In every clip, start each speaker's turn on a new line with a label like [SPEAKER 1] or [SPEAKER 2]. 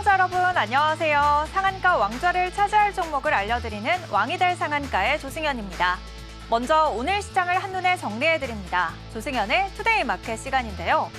[SPEAKER 1] 시청자 여러분 안녕하세요. 상한가 왕좌를 차지할 종목을 알려드리는 왕이 될 상한가의 조승현입니다. 먼저 오늘 시장을 한눈에 정리해드립니다. 조승현의 투데이 마켓 시간인데요.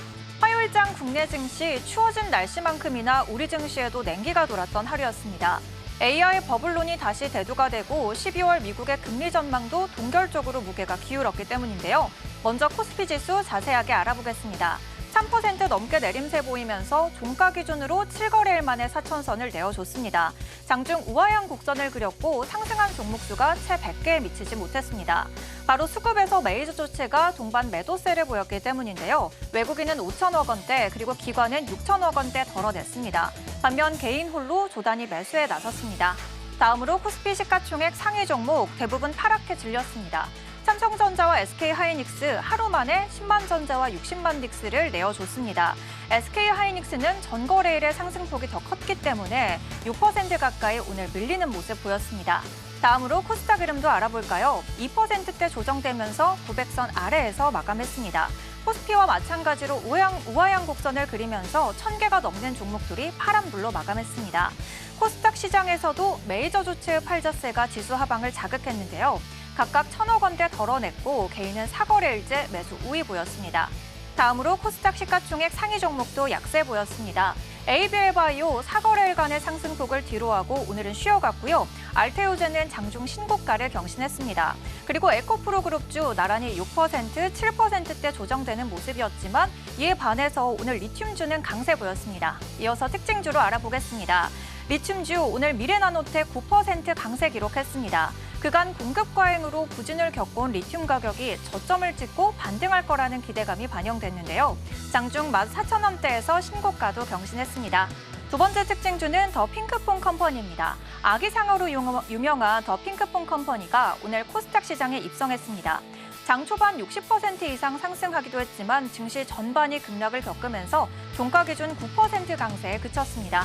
[SPEAKER 1] 화요일장 국내 증시 추워진 날씨만큼이나 우리 증시에도 냉기가 돌았던 하루였습니다. AI 버블론이 다시 대두가 되고 12월 미국의 금리 전망도 동결적으로 무게가 기울었기 때문인데요. 먼저 코스피 지수 자세하게 알아보겠습니다. 3% 넘게 내림세 보이면서 종가 기준으로 7거래일 만에 4천선을 내어줬습니다. 장중 우하향 곡선을 그렸고 상승한 종목 수가 채 100개에 미치지 못했습니다. 바로 수급에서 메이저 조치가 동반 매도세를 보였기 때문인데요. 외국인은 5천억 원대 그리고 기관은 6천억 원대 덜어냈습니다. 반면 개인 홀로 조단위 매수에 나섰습니다. 다음으로 코스피 시가총액 상위 종목 대부분 하락해 질렸습니다. 삼성전자와 SK하이닉스 하루 만에 10만 전자와 60만 닉스를 내어줬습니다. SK하이닉스는 전거래일의 상승폭이 더 컸기 때문에 6% 가까이 오늘 밀리는 모습 보였습니다. 다음으로 코스닥 흐름도 알아볼까요? 2%대 조정되면서 900선 아래에서 마감했습니다. 코스피와 마찬가지로 우하향 곡선을 그리면서 1000개가 넘는 종목들이 파란불로 마감했습니다. 코스닥 시장에서도 메이저 조치의 팔자세가 지수 하방을 자극했는데요. 각각 1,000억 원대 덜어냈고 개인은 4거래일째 매수 우위 보였습니다. 다음으로 코스닥 시가총액 상위 종목도 약세 보였습니다. ABL바이오 4거래일간의 상승폭을 뒤로하고 오늘은 쉬어갔고요. 알테오젠은 장중 신고가를 경신했습니다. 그리고 에코프로그룹주 나란히 6%, 7%대 조정되는 모습이었지만 이에 반해서 오늘 리튬주는 강세 보였습니다. 이어서 특징주로 알아보겠습니다. 리튬주 오늘 미래나노텍 9% 강세 기록했습니다. 그간 공급 과잉으로 부진을 겪어온 리튬 가격이 저점을 찍고 반등할 거라는 기대감이 반영됐는데요. 장중 14,000원대에서 신고가도 경신했습니다. 두 번째 특징주는 더 핑크퐁 컴퍼니입니다. 아기상어로 유명한 더 핑크퐁 컴퍼니가 오늘 코스닥 시장에 입성했습니다. 장 초반 60% 이상 상승하기도 했지만 증시 전반이 급락을 겪으면서 종가 기준 9% 강세에 그쳤습니다.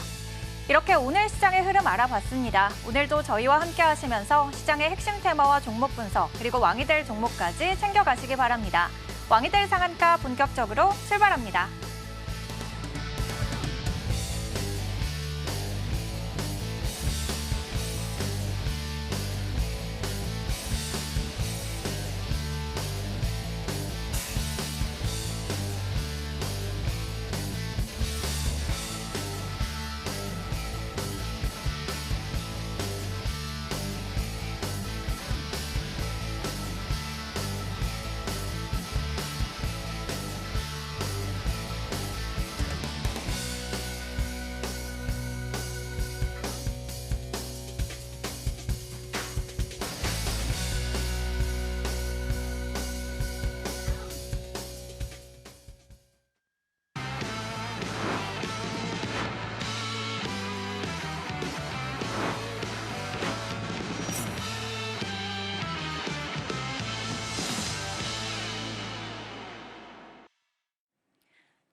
[SPEAKER 1] 이렇게 오늘 시장의 흐름 알아봤습니다. 오늘도 저희와 함께 하시면서 시장의 핵심 테마와 종목 분석 그리고 왕이 될 종목까지 챙겨가시기 바랍니다. 왕이 될 상한가 본격적으로 출발합니다.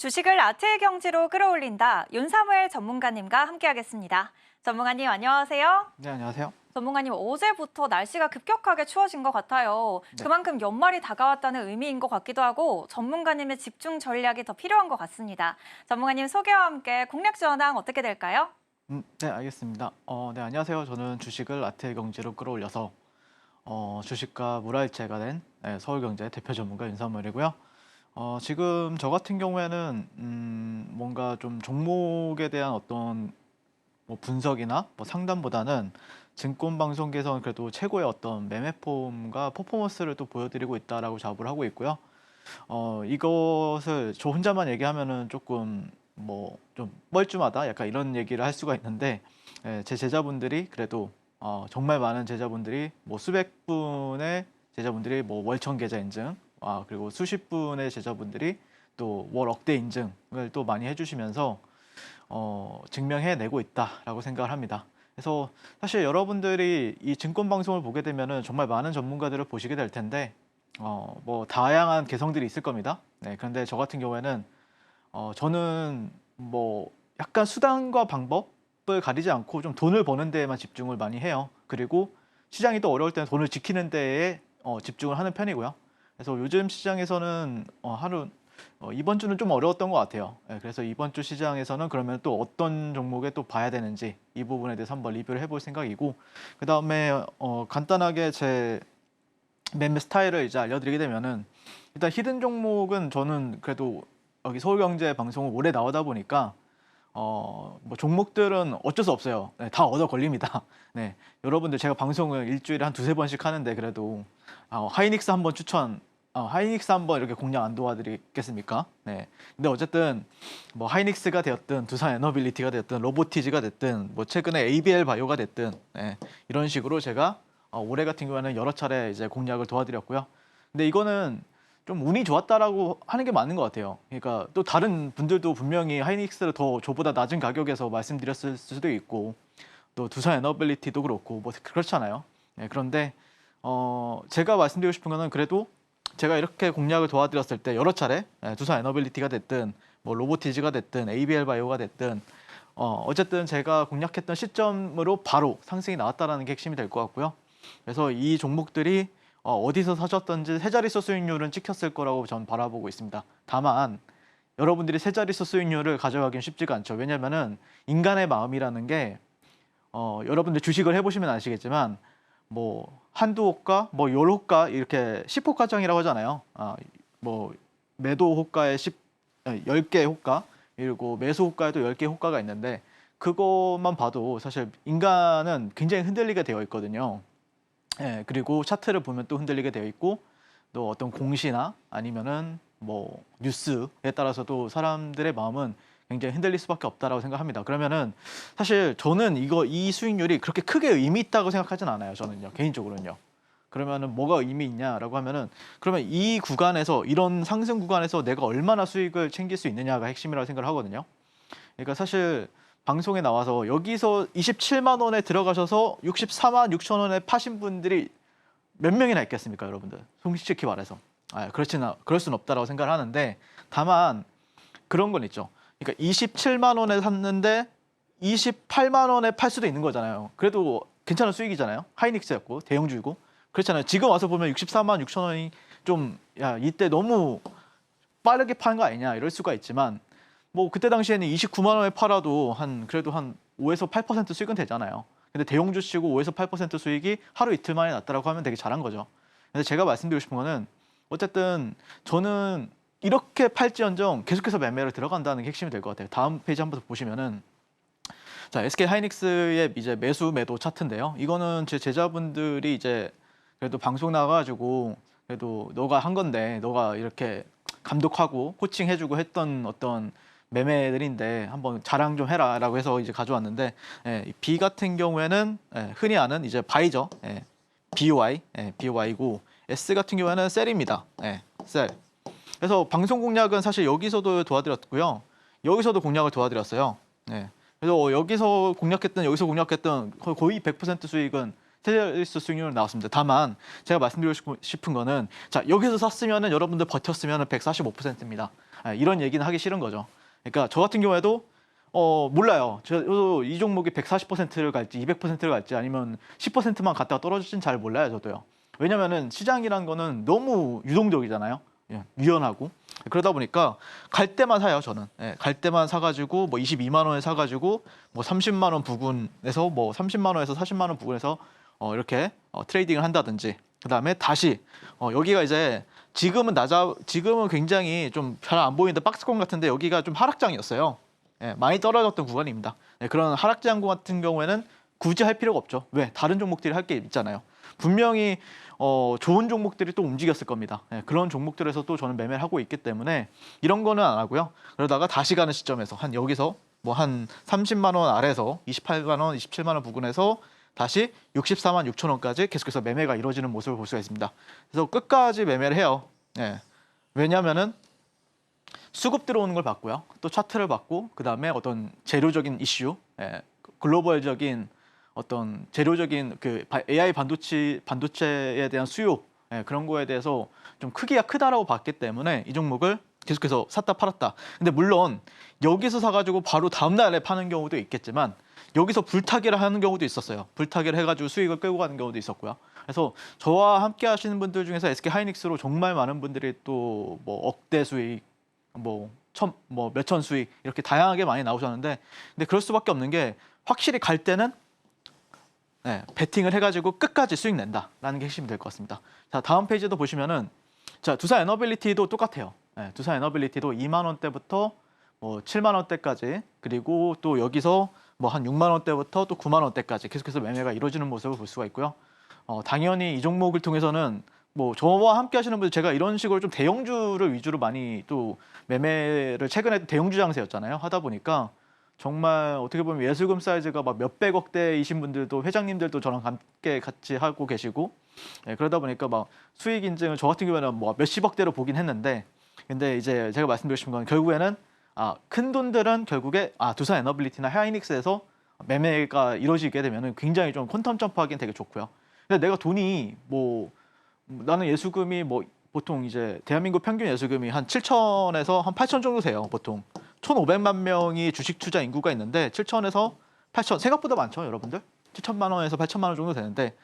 [SPEAKER 1] 주식을 아트의 경지로 끌어올린다. 윤사무엘 전문가님과 함께하겠습니다. 전문가님 안녕하세요.
[SPEAKER 2] 네, 안녕하세요.
[SPEAKER 1] 전문가님 어제부터 날씨가 급격하게 추워진 것 같아요.
[SPEAKER 2] 네.
[SPEAKER 1] 그만큼 연말이 다가왔다는 의미인 것 같기도 하고 전문가님의 집중 전략이 더 필요한 것 같습니다. 전문가님 소개와 함께 공략 전황 어떻게 될까요?
[SPEAKER 2] 네, 알겠습니다. 네, 안녕하세요. 저는 주식을 아트의 경지로 끌어올려서 주식과 물화일체가 된 서울경제 대표 전문가 윤사무엘이고요. 지금 저 같은 경우에는 뭔가 좀 종목에 대한 어떤 뭐 분석이나 뭐 상담보다는 증권방송계에서는 그래도 최고의 어떤 매매폼과 퍼포먼스를 또 보여드리고 있다라고 자부를 하고 있고요. 이것을 저 혼자만 얘기하면은 조금 뭐 좀 뻘쭘하다 약간 이런 얘기를 할 수가 있는데 제 제자분들이 그래도 정말 많은 제자분들이 뭐 수백 분의 제자분들이 뭐 월천 계좌 인증 그리고 수십 분의 제자분들이 또 월 억대 인증을 또 많이 해주시면서 증명해내고 있다라고 생각을 합니다. 그래서 사실 여러분들이 이 증권 방송을 보게 되면은 정말 많은 전문가들을 보시게 될 텐데 뭐 다양한 개성들이 있을 겁니다. 네, 그런데 저 같은 경우에는 저는 뭐 약간 수단과 방법을 가리지 않고 좀 돈을 버는 데에만 집중을 많이 해요. 그리고 시장이 또 어려울 때는 돈을 지키는 데에 집중을 하는 편이고요. 그래서 요즘 시장에서는 하루 이번 주는 좀 어려웠던 것 같아요. 예, 그래서 이번 주 시장에서는 그러면 또 어떤 종목에 또 봐야 되는지 이 부분에 대해서 한번 리뷰를 해볼 생각이고, 그 다음에 간단하게 제 매매 스타일을 이제 알려드리게 되면은, 일단 히든 종목은 저는 그래도 여기 서울경제 방송을 오래 나오다 보니까 뭐 종목들은 어쩔 수 없어요. 네, 다 얻어 걸립니다. 네, 여러분들 제가 방송을 일주일에 한 두세 번씩 하는데 그래도 하이닉스 한번 하이닉스 한번 이렇게 공략 안 도와드리겠습니까? 네. 근데 어쨌든 뭐 하이닉스가 되었든 두산 에너빌리티가 됐든 로보티즈가 됐든 뭐 최근에 ABL 바이오가 됐든, 네, 이런 식으로 제가 올해 같은 경우에는 여러 차례 이제 공략을 도와드렸고요. 근데 이거는 좀 운이 좋았다라고 하는 게 맞는 것 같아요. 그러니까 또 다른 분들도 분명히 하이닉스를 더 저보다 낮은 가격에서 말씀드렸을 수도 있고, 또 두산 에너빌리티도 그렇고 뭐 그렇잖아요. 네, 그런데 제가 말씀드리고 싶은 거는 그래도 제가 이렇게 공략을 도와드렸을 때 여러 차례 두산 에너빌리티가 됐든 뭐 로보티즈가 됐든 ABL 바이오가 됐든 어쨌든 제가 공략했던 시점으로 바로 상승이 나왔다라는 게 핵심이 될 것 같고요. 그래서 이 종목들이 어디서 사셨던지 세 자릿수 수익률은 찍혔을 거라고 전 바라보고 있습니다. 다만 여러분들이 세 자릿수 수익률을 가져가기는 쉽지가 않죠. 왜냐면은 인간의 마음이라는 게 여러분들 주식을 해보시면 아시겠지만 뭐 한두 호가, 뭐 열 호가 이렇게 10호가정이라고 하잖아요. 뭐 매도 호가에 10개 호가, 그리고 매수 호가에도 10개 호가가 있는데 그것만 봐도 사실 인간은 굉장히 흔들리게 되어 있거든요. 예, 그리고 차트를 보면 또 흔들리게 되어 있고, 또 어떤 공시나 아니면은 뭐 뉴스에 따라서도 사람들의 마음은 굉장히 흔들릴 수밖에 없다라고 생각합니다. 그러면은 사실 저는 이 수익률이 그렇게 크게 의미 있다고 생각하진 않아요. 저는요, 개인적으로는요. 그러면은 뭐가 의미 있냐라고 하면은, 그러면 이 구간에서 이런 상승 구간에서 내가 얼마나 수익을 챙길 수 있느냐가 핵심이라고 생각을 하거든요. 그러니까 사실 방송에 나와서 여기서 27만 원에 들어가셔서 64만 6천 원에 파신 분들이 몇 명이나 있겠습니까, 여러분들? 솔직히 말해서. 그럴 수는 없다라고 생각을 하는데, 다만 그런 건 있죠. 그러니까 27만 원에 샀는데 28만 원에 팔 수도 있는 거잖아요. 그래도 괜찮은 수익이잖아요. 하이닉스였고 대형주이고 그렇잖아요. 지금 와서 보면 64만 6천 원이 좀 이때 너무 빠르게 판 거 아니냐 이럴 수가 있지만, 뭐 그때 당시에는 29만 원에 팔아도 그래도 한 5에서 8% 수익은 되잖아요. 근데 대형주 치고 5에서 8% 수익이 하루 이틀 만에 났다라고 하면 되게 잘한 거죠. 그래서 제가 말씀드리고 싶은 거는, 어쨌든 저는 이렇게 팔지언정 계속해서 매매를 들어간다는 게 핵심이 될 것 같아요. 다음 페이지 한번 보시면은, 자, SK 하이닉스의 이제 매수 매도 차트인데요. 이거는 제 제자분들이 이제 그래도 방송 나가가지고 그래도 너가 한 건데 너가 이렇게 감독하고 코칭해주고 했던 어떤 매매들인데 한번 자랑 좀 해라라고 해서 이제 가져왔는데, 이 B 같은 경우에는 흔히 아는 이제 바이죠. BOI, BOI고, S 같은 경우에는 셀입니다. 셀. 그래서 방송 공략은 사실 여기서도 도와드렸고요. 여기서도 공략을 도와드렸어요. 그래서 여기서 공략했던 거의 100% 수익은 세자릿수 수익률로 나왔습니다. 다만 제가 말씀드리고 싶은 거는, 자, 여기서 샀으면은 여러분들 버텼으면 145%입니다. 이런 얘기는 하기 싫은 거죠. 그러니까 저 같은 경우에도 몰라요. 저도 이 종목이 140%를 갈지 200%를 갈지 아니면 10%만 갔다가 떨어질지는 잘 몰라요, 저도요. 왜냐면은 시장이란 거는 너무 유동적이잖아요. 유연하고. 그러다 보니까 갈 때만 사요, 저는. 갈 때만 사가지고 뭐 22만 원에 사가지고 뭐 30만 원 부근에서 뭐 30만 원에서 40만 원 부근에서 이렇게 트레이딩을 한다든지, 그 다음에 다시 여기가 이제 지금은 굉장히 좀 잘 안 보이는데 박스권 같은데 여기가 좀 하락장이었어요. 많이 떨어졌던 구간입니다. 그런 하락장 같은 경우에는 굳이 할 필요가 없죠. 왜? 다른 종목들이 할 게 있잖아요. 분명히 좋은 종목들이 또 움직였을 겁니다. 그런 종목들에서 또 저는 매매를 하고 있기 때문에 이런 거는 안 하고요. 그러다가 다시 가는 시점에서 여기서 뭐 한 30만 원 아래에서 28만 원, 27만 원 부근에서 다시 64만 6천 원까지 계속해서 매매가 이루어지는 모습을 볼 수가 있습니다. 그래서 끝까지 매매를 해요. 왜냐하면은 수급 들어오는 걸 봤고요. 또 차트를 봤고, 그 다음에 어떤 재료적인 이슈, 글로벌적인 어떤 재료적인 그 AI 반도체에 대한 수요, 그런 거에 대해서 좀 크기가 크다라고 봤기 때문에 이 종목을 계속해서 샀다 팔았다. 근데 물론 여기서 사가지고 바로 다음 날에 파는 경우도 있겠지만, 여기서 불타기를 하는 경우도 있었어요. 불타기를 해가지고 수익을 끌고 가는 경우도 있었고요. 그래서 저와 함께 하시는 분들 중에서 SK 하이닉스로 정말 많은 분들이 또 뭐 억대 수익, 뭐 몇천 수익 이렇게 다양하게 많이 나오셨는데, 근데 그럴 수밖에 없는 게 확실히 갈 때는 베팅을 해가지고 끝까지 수익 낸다라는 게 핵심이 될 것 같습니다. 자, 다음 페이지도 보시면은 자, 두산 에너빌리티도 똑같아요. 두산 에너빌리티도 2만 원대부터 뭐 7만 원대까지, 그리고 또 여기서 뭐 한 6만 원대부터 또 9만 원대까지 계속해서 매매가 이루어지는 모습을 볼 수가 있고요. 당연히 이 종목을 통해서는 뭐 저와 함께 하시는 분들, 제가 이런 식으로 좀 대형주를 위주로 많이 또 매매를, 최근에 대형주 장세였잖아요. 하다 보니까 정말 어떻게 보면 예술금 사이즈가 막 몇백억대이신 분들도, 회장님들도 저랑 함께 같이 하고 계시고, 그러다 보니까 막 수익 인증을 저 같은 경우에는 뭐 몇십억대로 보긴 했는데, 근데 이제 제가 말씀드리고 싶은 건 결국에는 큰 돈들은 결국에 두산 에너빌리티나 하이닉스에서 매매가 이루어지게 되면은 굉장히 좀 퀀텀 점프하기는 되게 좋고요. 근데 내가 돈이 뭐 나는 예수금이 뭐 보통 이제 대한민국 평균 예수금이 한 7천에서 한 8천 정도 돼요. 보통 1,500만 명이 주식 투자 인구가 있는데 7천에서 8천, 생각보다 많죠, 여러분들? 7천만 원에서 8천만 원 정도 되는데,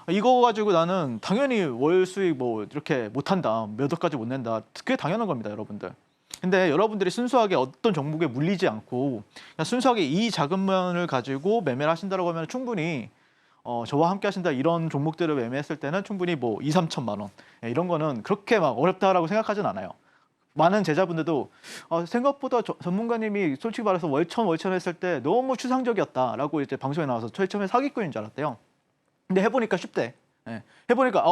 [SPEAKER 2] 이거 가지고 나는 당연히 월 수익 뭐 이렇게 못한다, 몇 억까지 못 낸다, 그게 당연한 겁니다, 여러분들. 근데 여러분들이 순수하게 어떤 종목에 물리지 않고 그냥 순수하게 이 자금면을 가지고 매매를 하신다고 하면 충분히 저와 함께 하신다 이런 종목들을 매매했을 때는 충분히 뭐 2, 3천만 원 이런 거는 그렇게 막 어렵다라고 생각하진 않아요. 많은 제자분들도 생각보다 전문가님이 솔직히 말해서 월천 했을 때 너무 추상적이었다라고 이제 방송에 나와서 처음에 사기꾼인 줄 알았대요. 근데 해보니까 쉽대. 해보니까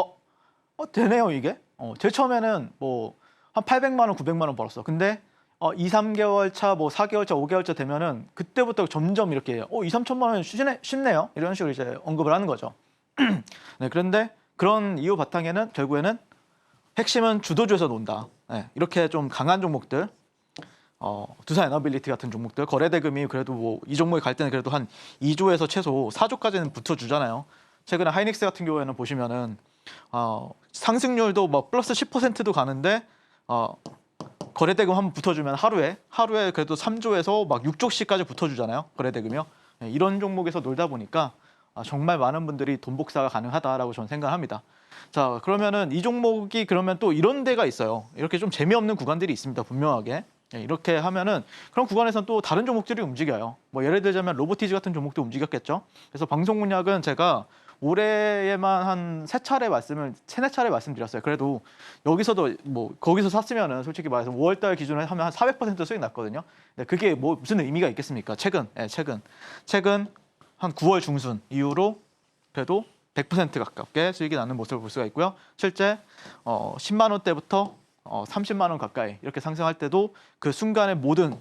[SPEAKER 2] 되네요 이게. 제일 처음에는 뭐 한 800만 원, 900만 원 벌었어. 근데 2, 3개월 차, 뭐 4개월 차, 5개월 차 되면은 그때부터 점점 이렇게 2, 3천만 원 쉽네요. 이런 식으로 이제 언급을 하는 거죠. 네, 그런데 그런 이유 바탕에는 결국에는 핵심은 주도주에서 논다. 이렇게 좀 강한 종목들, 두산 에너빌리티 같은 종목들, 거래대금이 그래도 뭐 이 종목에 갈 때는 그래도 한 2조에서 최소 4조까지는 붙어주잖아요. 최근에 하이닉스 같은 경우에는 보시면은 상승률도 뭐 플러스 10%도 가는데 거래대금 한번 붙어주면 하루에 그래도 3조에서 막 6조씩까지 붙어주잖아요. 거래대금이요. 이런 종목에서 놀다 보니까 정말 많은 분들이 돈 복사가 가능하다라고 저는 생각합니다. 자, 그러면은 이 종목이 그러면 또 이런 데가 있어요. 이렇게 좀 재미없는 구간들이 있습니다. 분명하게. 이렇게 하면은 그런 구간에서는 또 다른 종목들이 움직여요. 뭐 예를 들자면 로보티즈 같은 종목도 움직였겠죠. 그래서 방송 공략은 제가 올해에만 한 세네 차례 말씀드렸어요. 그래도 여기서도 뭐 거기서 샀으면은 솔직히 말해서 5월달 기준으로 하면 한 400% 수익 났거든요. 근데 그게 뭐 무슨 의미가 있겠습니까? 최근 한 9월 중순 이후로 그래도 100% 가깝게 수익이 나는 모습을 볼 수가 있고요. 실제 10만 원대부터 30만 원 가까이 이렇게 상승할 때도 그 순간의 모든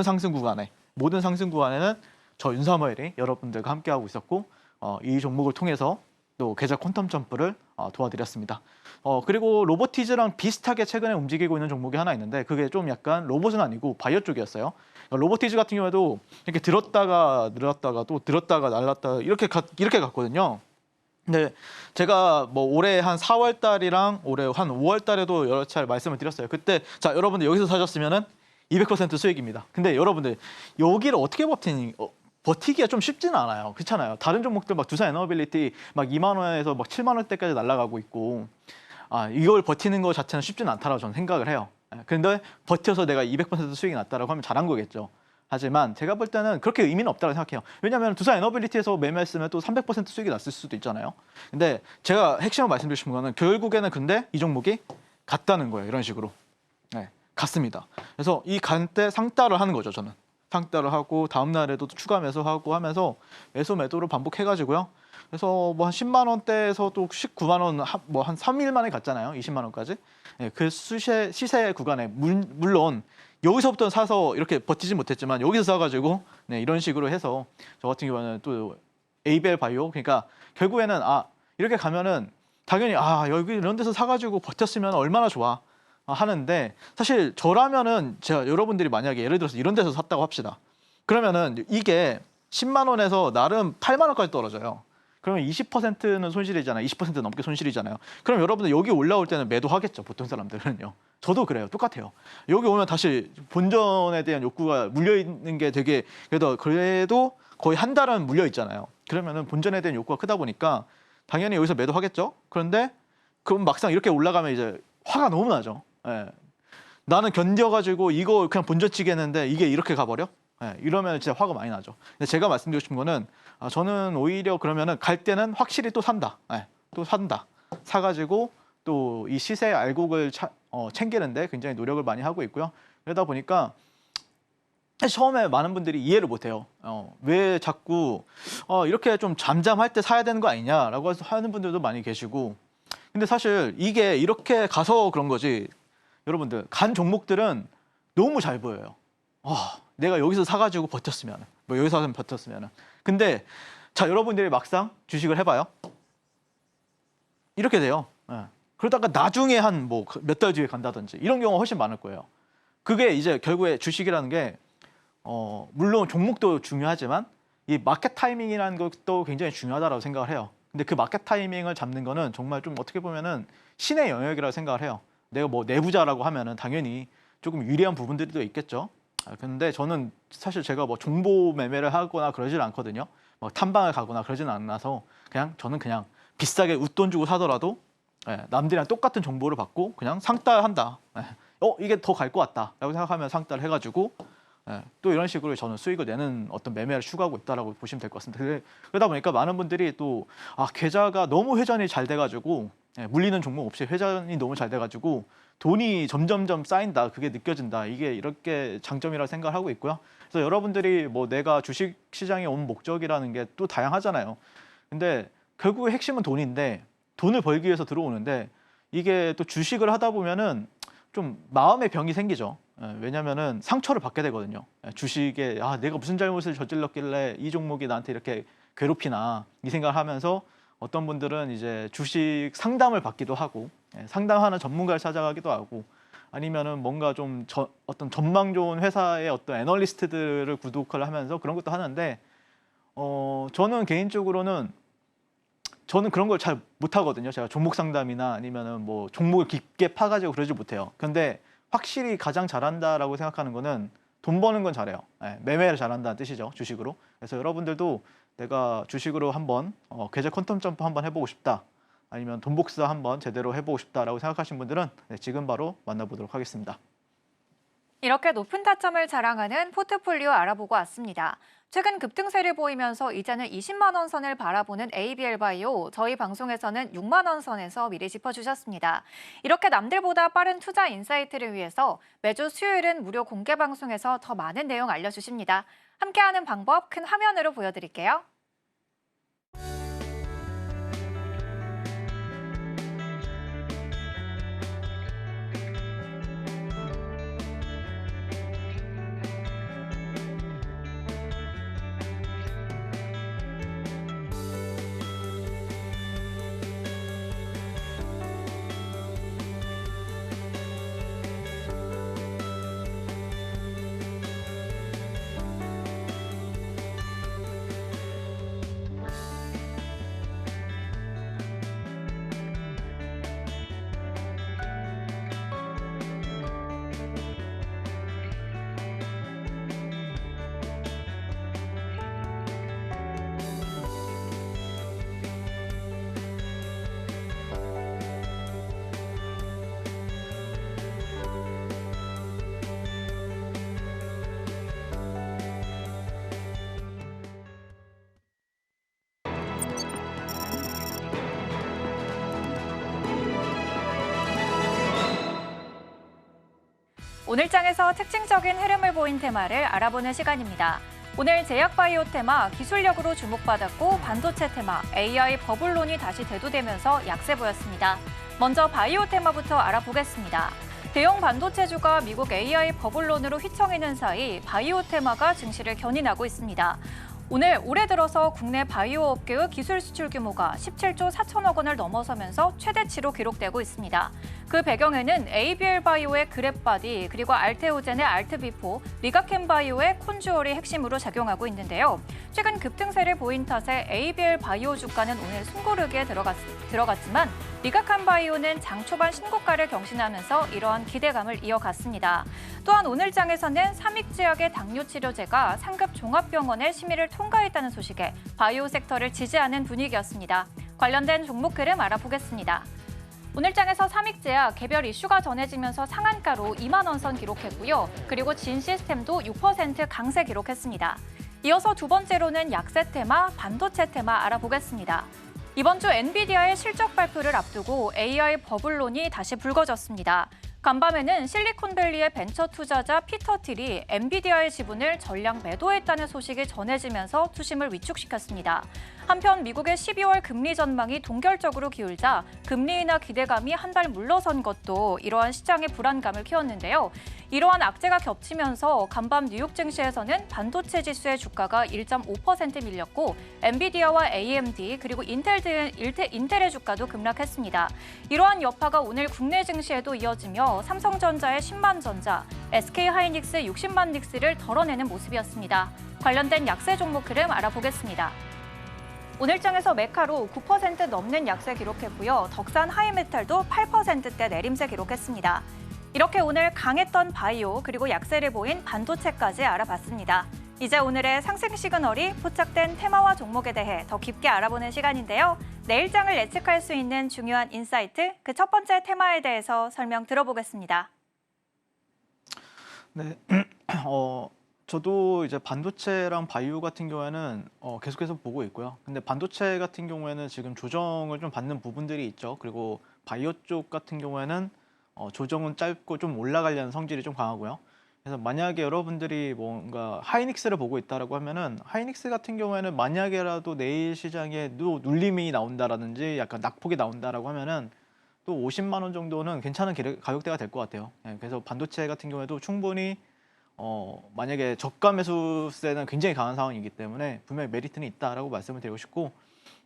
[SPEAKER 2] 상승 구간에는 저 윤사모엘이 여러분들과 함께하고 있었고, 이 종목을 통해서 또 계좌 퀀텀 점프를 도와드렸습니다. 그리고 로보티즈랑 비슷하게 최근에 움직이고 있는 종목이 하나 있는데, 그게 좀 약간 로봇은 아니고 바이오 쪽이었어요. 로보티즈 같은 경우에도 이렇게 들었다가 늘었다가 또 들었다가 날랐다가 이렇게 갔거든요. 근데 제가 뭐 올해 한 4월 달이랑 올해 한 5월 달에도 여러 차례 말씀을 드렸어요. 그때 자, 여러분들 여기서 사셨으면은 200% 수익입니다. 근데 여러분들 여기를 어떻게 버티기가 좀 쉽지는 않아요. 그렇잖아요. 다른 종목들 막 두산 에너빌리티 막 2만 원에서 막 7만 원대까지 날아가고 있고, 이걸 버티는 거 자체는 쉽지는 않다라고 저는 생각을 해요. 근데 버텨서 내가 200% 수익이 났다라고 하면 잘한 거겠죠. 하지만 제가 볼 때는 그렇게 의미는 없다고 생각해요. 왜냐하면 두산 에너빌리티에서 매매했으면 또 300% 수익이 났을 수도 있잖아요. 근데 제가 핵심으로 말씀드리고 싶은 거는 결국에는 근데 이 종목이 갔다는 거예요. 이런 식으로. 갔습니다. 그래서 이 간 때 상따를 하는 거죠. 저는. 상따를 하고 다음 날에도 추가 매수하고 하면서 매수 매도를 반복해가지고요. 그래서 뭐 한 10만 원대에서 또 19만 원, 뭐 한 3일 만에 갔잖아요. 20만 원까지. 그 시세 구간에 물론 여기서부터 사서 이렇게 버티지 못했지만 여기서 사가지고 이런 식으로 해서 저 같은 경우는 또 에이벨 바이오, 그러니까 결국에는 이렇게 가면은 당연히 여기 이런 데서 사가지고 버텼으면 얼마나 좋아 하는데, 사실 저라면은 제가 여러분들이 만약에 예를 들어서 이런 데서 샀다고 합시다. 그러면은 이게 10만 원에서 나름 8만 원까지 떨어져요. 그러면 20%는 손실이잖아요. 20% 넘게 손실이잖아요. 그럼 여러분들 여기 올라올 때는 매도하겠죠. 보통 사람들은요. 저도 그래요. 똑같아요. 여기 오면 다시 본전에 대한 욕구가 물려있는 게 되게 그래도 거의 한 달은 물려있잖아요. 그러면은 본전에 대한 욕구가 크다 보니까 당연히 여기서 매도하겠죠. 그런데 그럼 막상 이렇게 올라가면 이제 화가 너무 나죠. 나는 견뎌가지고 이거 그냥 본전치기 했는데 이게 이렇게 가버려? 예, 이러면 진짜 화가 많이 나죠. 근데 제가 말씀드리고 싶은 거는 저는 오히려 그러면은 갈 때는 확실히 또 산다. 예, 또 산다. 사가지고 또 이 시세 알곡을 챙기는데 굉장히 노력을 많이 하고 있고요. 그러다 보니까 처음에 많은 분들이 이해를 못해요. 왜 자꾸 이렇게 좀 잠잠할 때 사야 되는 거 아니냐라고 하는 분들도 많이 계시고, 근데 사실 이게 이렇게 가서 그런 거지. 여러분들 간 종목들은 너무 잘 보여요. 내가 여기서 사가지고 버텼으면, 뭐 여기서 버텼으면. 근데 자, 여러분들이 막상 주식을 해봐요. 이렇게 돼요. 예. 그러다가 나중에 한 뭐 몇 달 뒤에 간다든지 이런 경우가 훨씬 많을 거예요. 그게 이제 결국에 주식이라는 게 물론 종목도 중요하지만 이 마켓 타이밍이라는 것도 굉장히 중요하다고 생각을 해요. 근데 그 마켓 타이밍을 잡는 거는 정말 좀 어떻게 보면은 신의 영역이라고 생각을 해요. 내가 뭐 내부자라고 하면은 당연히 조금 유리한 부분들이 또 있겠죠. 근데 저는 사실 제가 뭐 정보 매매를 하거나 그러질 않거든요. 뭐 탐방을 가거나 그러진 않아서 저는 그냥 비싸게 웃돈 주고 사더라도 남들이랑 똑같은 정보를 받고 그냥 상따한다. 이게 더 갈 것 같다라고 생각하면 상따를 해가지고 또 이런 식으로 저는 수익을 내는 어떤 매매를 추구하고 있다라고 보시면 될 것 같습니다. 그러다 보니까 많은 분들이 또 계좌가 너무 회전이 잘 돼가지고 물리는 종목 없이 회전이 너무 잘 돼가지고 돈이 점점점 쌓인다, 그게 느껴진다, 이게 이렇게 장점이라고 생각을 하고 있고요. 그래서 여러분들이 뭐 내가 주식 시장에 온 목적이라는 게 또 다양하잖아요. 근데 결국에 핵심은 돈인데, 돈을 벌기 위해서 들어오는데 이게 또 주식을 하다 보면은 좀 마음의 병이 생기죠. 왜냐면은 상처를 받게 되거든요. 주식에 내가 무슨 잘못을 저질렀길래 이 종목이 나한테 이렇게 괴롭히나, 이 생각을 하면서 어떤 분들은 이제 주식 상담을 받기도 하고, 상담하는 전문가를 찾아가기도 하고, 아니면은 뭔가 좀 어떤 전망 좋은 회사의 어떤 애널리스트들을 구독을 하면서 그런 것도 하는데, 저는 개인적으로는 저는 그런 걸 잘 못하거든요. 제가 종목 상담이나 아니면은 뭐 종목을 깊게 파가지고 그러지 못해요. 근데 확실히 가장 잘한다라고 생각하는 거는 돈 버는 건 잘해요. 매매를 잘한다는 뜻이죠, 주식으로. 그래서 여러분들도 내가 주식으로 한번 계좌 퀀텀 점프 한번 해보고 싶다, 아니면 돈 복사 한번 제대로 해보고 싶다라고 생각하신 분들은 지금 바로 만나보도록 하겠습니다.
[SPEAKER 1] 이렇게 높은 타점을 자랑하는 포트폴리오 알아보고 왔습니다. 최근 급등세를 보이면서 이제는 20만 원 선을 바라보는 ABL바이오, 저희 방송에서는 6만 원 선에서 미리 짚어주셨습니다. 이렇게 남들보다 빠른 투자 인사이트를 위해서 매주 수요일은 무료 공개 방송에서 더 많은 내용 알려주십니다. 함께하는 방법 큰 화면으로 보여드릴게요. 오늘 장에서 특징적인 흐름을 보인 테마를 알아보는 시간입니다. 오늘 제약바이오 테마 기술력으로 주목받았고, 반도체 테마 AI 버블론이 다시 대두되면서 약세 보였습니다. 먼저 바이오 테마부터 알아보겠습니다. 대형 반도체주가 미국 AI 버블론으로 휘청이는 사이 바이오 테마가 증시를 견인하고 있습니다. 오늘 올해 들어서 국내 바이오 업계의 기술 수출 규모가 17조 4천억 원을 넘어서면서 최대치로 기록되고 있습니다. 그 배경에는 ABL 바이오의 그랩바디, 그리고 알테오젠의 알트비포, 리가켄 바이오의 콘주얼이 핵심으로 작용하고 있는데요. 최근 급등세를 보인 탓에 ABL 바이오 주가는 오늘 숨고르기에 들어갔지만 리가켄 바이오는 장 초반 신고가를 경신하면서 이러한 기대감을 이어갔습니다. 또한 오늘 장에서는 삼익제약의 당뇨치료제가 상급 종합병원의 심의를 통과했다는 소식에 바이오 섹터를 지지하는 분위기였습니다. 관련된 종목 흐름 알아보겠습니다. 오늘장에서 삼익제약 개별 이슈가 전해지면서 상한가로 2만 원 선 기록했고요. 그리고 진시스템도 6% 강세 기록했습니다. 이어서 두 번째로는 약세 테마, 반도체 테마 알아보겠습니다. 이번 주 엔비디아의 실적 발표를 앞두고 AI 버블론이 다시 불거졌습니다. 간밤에는 실리콘밸리의 벤처 투자자 피터 틸이 엔비디아의 지분을 전량 매도했다는 소식이 전해지면서 투심을 위축시켰습니다. 한편 미국의 12월 금리 전망이 동결적으로 기울자 금리 인하 기대감이 한 발 물러선 것도 이러한 시장의 불안감을 키웠는데요. 이러한 악재가 겹치면서 간밤 뉴욕 증시에서는 반도체 지수의 주가가 1.5% 밀렸고 엔비디아와 AMD 그리고 인텔의 주가도 급락했습니다. 이러한 여파가 오늘 국내 증시에도 이어지며 삼성전자의 10만 전자, SK하이닉스의 60만 닉스를 덜어내는 모습이었습니다. 관련된 약세 종목 흐름 알아보겠습니다. 오늘장에서 메카로 9% 넘는 약세 기록했고요. 덕산 하이메탈도 8%대 내림세 기록했습니다. 이렇게 오늘 강했던 바이오 그리고 약세를 보인 반도체까지 알아봤습니다. 이제 오늘의 상승 시그널이 포착된 테마와 종목에 대해 더 깊게 알아보는 시간인데요. 내일장을 예측할 수 있는 중요한 인사이트, 그 첫 번째 테마에 대해서 설명 들어보겠습니다.
[SPEAKER 2] 네, 저도 이제 반도체랑 바이오 같은 경우에는 계속해서 보고 있고요. 근데 반도체 같은 경우에는 지금 조정을 좀 받는 부분들이 있죠. 그리고 바이오 쪽 같은 경우에는 조정은 짧고 좀 올라가려는 성질이 좀 강하고요. 그래서 만약에 여러분들이 뭔가 하이닉스를 보고 있다라고 하면은 하이닉스 같은 경우에는 만약에라도 내일 시장에 눌림이 나온다라든지 약간 낙폭이 나온다라고 하면은 또 50만 원 정도는 괜찮은 가격대가 될 것 같아요. 그래서 반도체 같은 경우에도 충분히 만약에 저가 매수세는 굉장히 강한 상황이기 때문에 분명히 메리트는 있다라고 말씀을 드리고 싶고,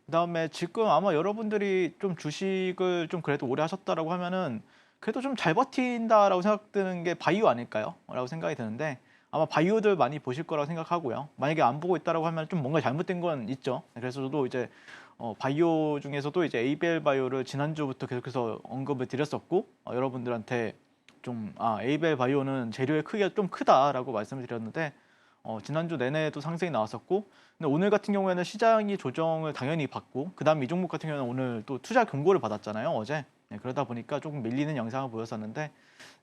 [SPEAKER 2] 그다음에 지금 아마 여러분들이 좀 주식을 좀 그래도 오래 하셨다라고 하면은 그래도 좀 잘 버틴다라고 생각드는 게 바이오 아닐까요? 라고 생각이 드는데 아마 바이오들 많이 보실 거라고 생각하고요. 만약에 안 보고 있다라고 하면 좀 뭔가 잘못된 건 있죠. 그래서 저도 이제 바이오 중에서도 이제 에이벨 바이오를 지난주부터 계속해서 언급을 드렸었고 여러분들한테 좀 에이벨 바이오는 재료의 크기가 좀 크다라고 말씀을 드렸는데 지난주 내내도 상승이 나왔었고, 근데 오늘 같은 경우에는 시장이 조정을 당연히 받고 그다음 이 종목 같은 경우는 오늘 또 투자 경고를 받았잖아요, 어제. 그러다 보니까 조금 밀리는 영상을 보였었는데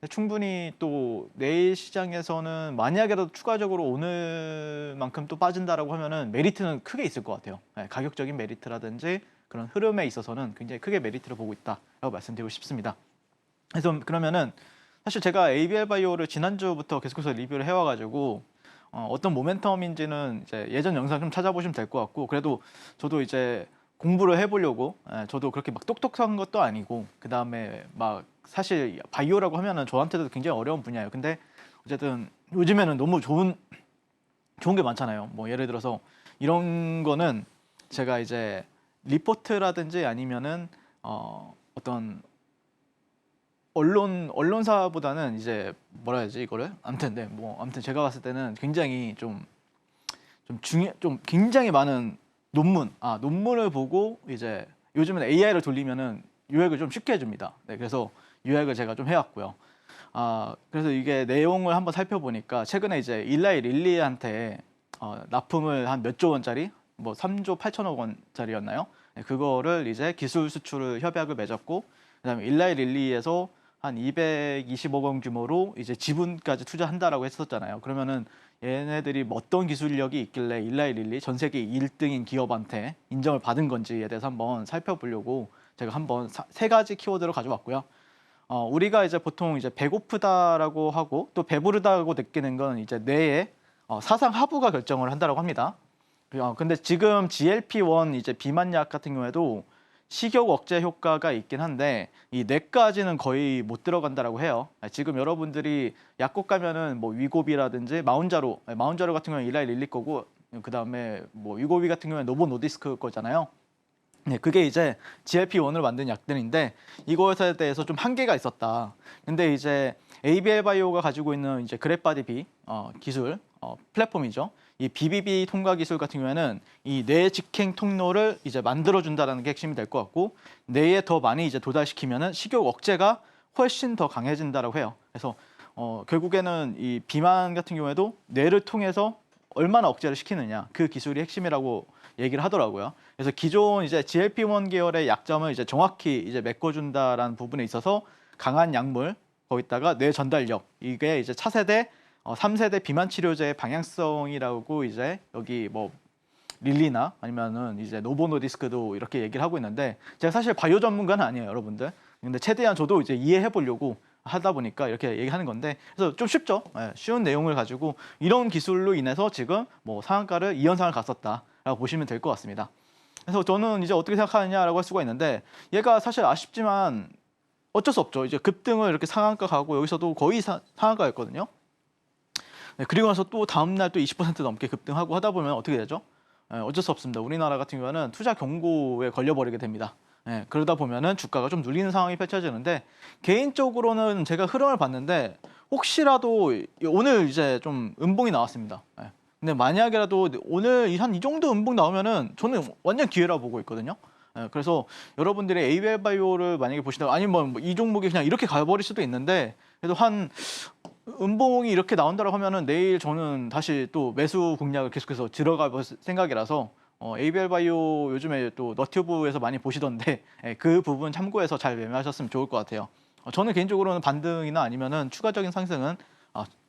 [SPEAKER 2] 충분히 또 내일 시장에서는 만약에라도 추가적으로 오늘만큼 또 빠진다라고 하면은 메리트는 크게 있을 것 같아요. 가격적인 메리트라든지 그런 흐름에 있어서는 굉장히 크게 메리트를 보고 있다라고 말씀드리고 싶습니다. 그래서 그러면은 사실 제가 ABL 바이오를 지난주부터 계속해서 리뷰를 해와가지고 어떤 모멘텀인지는 이제 예전 영상 좀 찾아보시면 될 것 같고, 그래도 저도 이제 공부를 해보려고, 저도 그렇게 막 똑똑한 것도 아니고, 그 다음에 막 사실 바이오라고 하면은 저한테도 굉장히 어려운 분야예요. 근데 어쨌든 요즘에는 너무 좋은 게 많잖아요. 뭐 예를 들어서 이런 거는 제가 이제 리포트라든지 아니면은 어떤 언론사보다는 이제 뭐라 해야지 이거를, 아무튼 아무튼 제가 봤을 때는 굉장히 좀 굉장히 많은 논문을 보고 이제 요즘은 AI를 돌리면은 요약을 좀 쉽게 해줍니다. 그래서 요약을 제가 좀 해왔고요. 그래서 이게 내용을 한번 살펴보니까 최근에 이제 일라이 릴리한테 납품을 한 몇 조 원짜리, 뭐 3조 8천억 원짜리였나요? 그거를 이제 기술 수출을 협약을 맺었고, 그다음에 일라이 릴리에서 한 220억 원 규모로 이제 지분까지 투자한다라고 했었잖아요. 그러면은 얘네들이 어떤 기술력이 있길래 일라이 릴리 전 세계 1등인 기업한테 인정을 받은 건지에 대해서 한번 살펴보려고 제가 한번 세 가지 키워드를 가져왔고요. 우리가 이제 보통 이제 배고프다라고 하고 또 배부르다고 느끼는 건 이제 뇌의 사상 하부가 결정을 한다라고 합니다. 근데 지금 GLP-1 이제 비만약 같은 경우에도 식욕 억제 효과가 있긴 한데 이 뇌까지는 거의 못 들어간다라고 해요. 지금 여러분들이 약국 가면은 뭐 위고비라든지 마운자로 같은 경우는 일라이 릴리 거고, 그 다음에 뭐 위고비 같은 경우는 노보 노디스크 거잖아요. 그게 이제 GLP-1을 만든 약들인데 이것에 대해서 좀 한계가 있었다. 근데 이제 ABL 바이오가 가지고 있는 이제 그랩바디 B 기술 플랫폼이죠. 이 BBB 통과 기술 같은 경우에는 이 뇌 직행 통로를 이제 만들어준다는 게 핵심이 될 것 같고, 뇌에 더 많이 이제 도달시키면은 식욕 억제가 훨씬 더 강해진다라고 해요. 그래서 결국에는 이 비만 같은 경우에도 뇌를 통해서 얼마나 억제를 시키느냐 그 기술이 핵심이라고 얘기를 하더라고요. 그래서 기존 이제 GLP-1 계열의 약점을 이제 정확히 이제 메꿔준다라는 부분에 있어서 강한 약물 거기다가 뇌 전달력 이게 이제 차세대 3세대 비만 치료제의 방향성이라고 이제 여기 뭐 릴리나 아니면은 이제 노보노디스크도 이렇게 얘기를 하고 있는데 제가 사실 바이오 전문가는 아니에요, 여러분들. 근데 최대한 저도 이제 이해해 보려고 하다 보니까 이렇게 얘기하는 건데 그래서 좀 쉽죠. 예, 쉬운 내용을 가지고 이런 기술로 인해서 지금 뭐 상한가를 2연상을 갔었다라고 보시면 될 것 같습니다. 그래서 저는 이제 어떻게 생각하느냐라고 할 수가 있는데 얘가 사실 아쉽지만 어쩔 수 없죠. 이제 급등을 이렇게 상한가 가고 여기서도 거의 상한가였거든요. 네, 그리고 나서 또 다음날 또 20% 넘게 급등하고 하다 보면 어떻게 되죠? 어쩔 수 없습니다. 우리나라 같은 경우는 투자 경고에 걸려버리게 됩니다. 그러다 보면은 주가가 좀 눌리는 상황이 펼쳐지는데 개인적으로는 제가 흐름을 봤는데 혹시라도 오늘 이제 좀 음봉이 나왔습니다. 근데 만약이라도 오늘 한 이 정도 음봉 나오면은 저는 완전 기회라고 보고 있거든요. 그래서 여러분들이 ABL 바이오를 만약에 보시다가 아니면 뭐 이 종목이 그냥 이렇게 가버릴 수도 있는데 그래도 한 음봉이 이렇게 나온다고 하면은 내일 저는 다시 또 매수 공략을 계속해서 들어가 볼 생각이라서 ABL 바이오 요즘에 또 너튜브에서 많이 보시던데 그 부분 참고해서 잘 매매하셨으면 좋을 것 같아요. 저는 개인적으로는 반등이나 아니면은 추가적인 상승은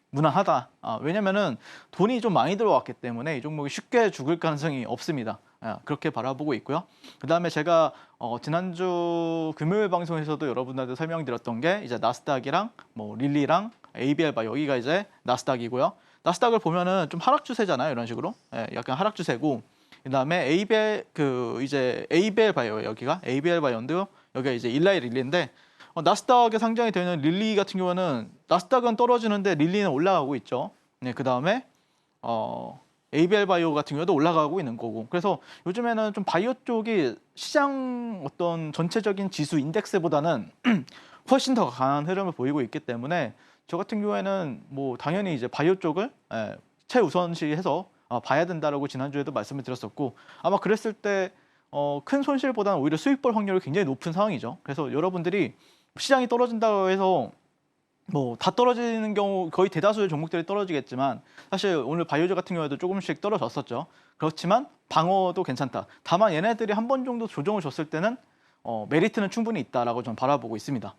[SPEAKER 2] 무난하다. 왜냐면은 돈이 좀 많이 들어왔기 때문에 이 종목이 쉽게 죽을 가능성이 없습니다. 그렇게 바라보고 있고요. 그다음에 제가 지난주 금요일 방송에서도 여러분들한테 설명드렸던 게 이제 나스닥이랑 뭐 릴리랑 ABL 바이오 여기가 이제 나스닥이고요. 나스닥을 보면은 좀 하락 추세잖아요. 이런 식으로 약간 하락 추세고 그다음에 ABL 바이오 여기가 ABL 바이오인데요. 여기가 이제 일라이 릴리인데 나스닥에 상장이 되는 릴리 같은 경우는 나스닥은 떨어지는데 릴리는 올라가고 있죠. 네, 그다음에 ABL 바이오 같은 경우도 올라가고 있는 거고. 그래서 요즘에는 좀 바이오 쪽이 시장 어떤 전체적인 지수 인덱스보다는 훨씬 더 강한 흐름을 보이고 있기 때문에 저 같은 경우에는 뭐 당연히 이제 바이오 쪽을 최우선시해서 봐야 된다라고 지난주에도 말씀을 드렸었고 아마 그랬을 때 큰 손실보다는 오히려 수익 볼 확률이 굉장히 높은 상황이죠. 그래서 여러분들이 시장이 떨어진다고 해서 뭐 다 떨어지는 경우 거의 대다수의 종목들이 떨어지겠지만 사실 오늘 바이오즈 같은 경우에도 조금씩 떨어졌었죠. 그렇지만 방어도 괜찮다. 다만 얘네들이 한 번 정도 조정을 줬을 때는 메리트는 충분히 있다라고 저는 바라보고 있습니다.